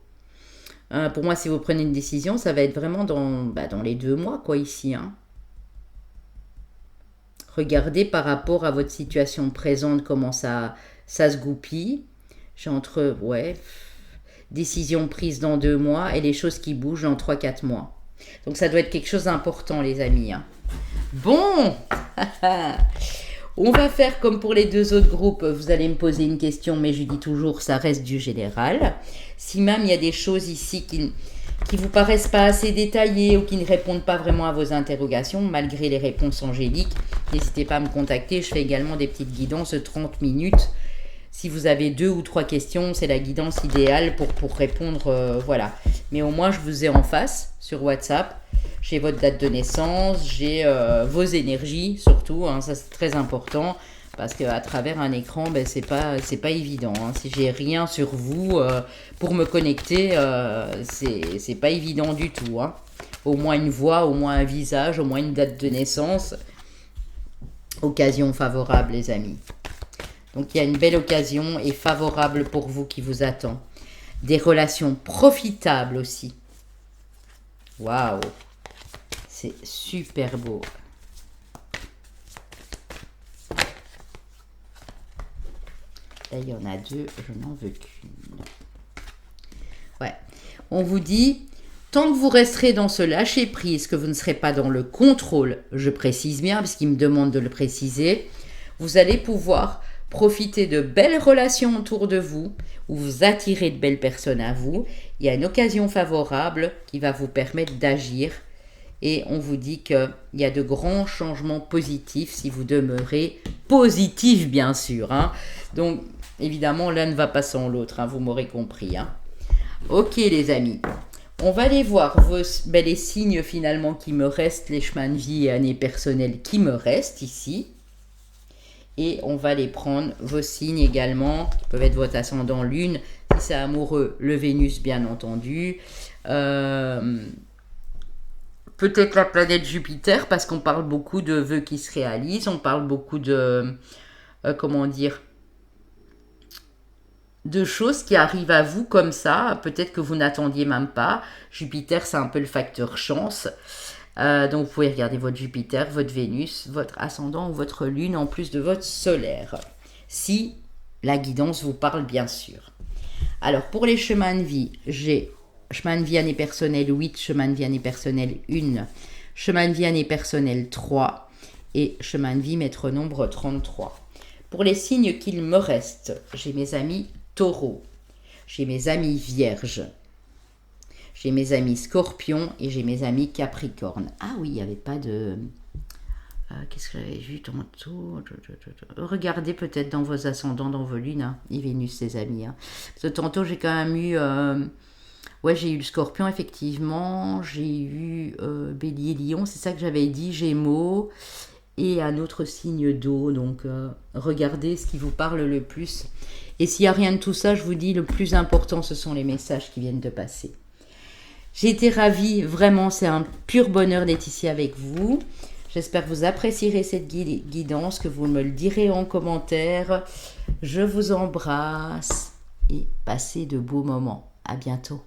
Speaker 1: Pour moi, si vous prenez une décision, ça va être vraiment dans les 2 mois, quoi, ici, hein. Regardez par rapport à votre situation présente comment ça se goupille. J'ai décision prise dans 2 mois et les choses qui bougent dans 3-4 mois. Donc ça doit être quelque chose d'important les amis. Hein. Bon, on va faire comme pour les 2 autres groupes. Vous allez me poser une question, mais je dis toujours ça reste du général. Si même il y a des choses ici qui vous paraissent pas assez détaillées ou qui ne répondent pas vraiment à vos interrogations, malgré les réponses angéliques, n'hésitez pas à me contacter. Je fais également des petites guidances de 30 minutes. Si vous avez 2 ou 3 questions, c'est la guidance idéale pour répondre. Voilà. Mais au moins, je vous ai en face sur WhatsApp. J'ai votre date de naissance, j'ai vos énergies surtout. Hein, ça, c'est très important. Parce qu'à travers un écran, c'est pas évident. Hein. Si j'ai rien sur vous pour me connecter, c'est pas évident du tout. Hein. Au moins une voix, au moins un visage, au moins une date de naissance. Occasion favorable, les amis. Donc, il y a une belle occasion et favorable pour vous qui vous attend. Des relations profitables aussi. Waouh! C'est super beau. Là, il y en a 2, je n'en veux qu'une. Ouais. On vous dit, tant que vous resterez dans ce lâcher-prise, que vous ne serez pas dans le contrôle, je précise bien, puisqu'il me demande de le préciser, vous allez pouvoir profiter de belles relations autour de vous, ou vous attirez de belles personnes à vous. Il y a une occasion favorable qui va vous permettre d'agir. Et on vous dit qu'il y a de grands changements positifs si vous demeurez positif, bien sûr. Hein. Donc, évidemment, l'un ne va pas sans l'autre, hein, vous m'aurez compris. Hein. Ok, les amis. On va aller voir les signes finalement qui me restent, les chemins de vie et années personnelles qui me restent ici. Et on va les prendre, vos signes également, qui peuvent être votre ascendant lune. c'est amoureux, le Vénus, bien entendu. Peut-être la planète Jupiter, parce qu'on parle beaucoup de vœux qui se réalisent, on parle beaucoup de, comment dire, de choses qui arrivent à vous comme ça, peut-être que vous n'attendiez même pas. Jupiter, c'est un peu le facteur chance. Donc vous pouvez regarder votre Jupiter, votre Vénus, votre ascendant ou votre lune en plus de votre solaire. Si la guidance vous parle bien sûr. Alors pour les chemins de vie, j'ai chemin de vie année personnelle 8, chemin de vie année personnelle 1, chemin de vie année personnelle 3 et chemin de vie maître nombre 33. Pour les signes qu'il me reste, j'ai mes amis taureaux, j'ai mes amis vierges, j'ai mes amis scorpions et j'ai mes amis capricornes. Ah oui, il n'y avait pas de... qu'est-ce que j'avais vu tantôt? Regardez peut-être dans vos ascendants, dans vos lunes, hein, et Vénus, les amis. Hein. Parce que tantôt, j'ai quand même eu... ouais, j'ai eu le scorpion, effectivement. J'ai eu bélier, lion, c'est ça que j'avais dit, gémeaux. Et un autre signe d'eau. Donc, regardez ce qui vous parle le plus. Et s'il n'y a rien de tout ça, je vous dis, le plus important, ce sont les messages qui viennent de passer. J'ai été ravie, vraiment, c'est un pur bonheur d'être ici avec vous. J'espère que vous apprécierez cette guidance, que vous me le direz en commentaire. Je vous embrasse et passez de beaux moments. À bientôt.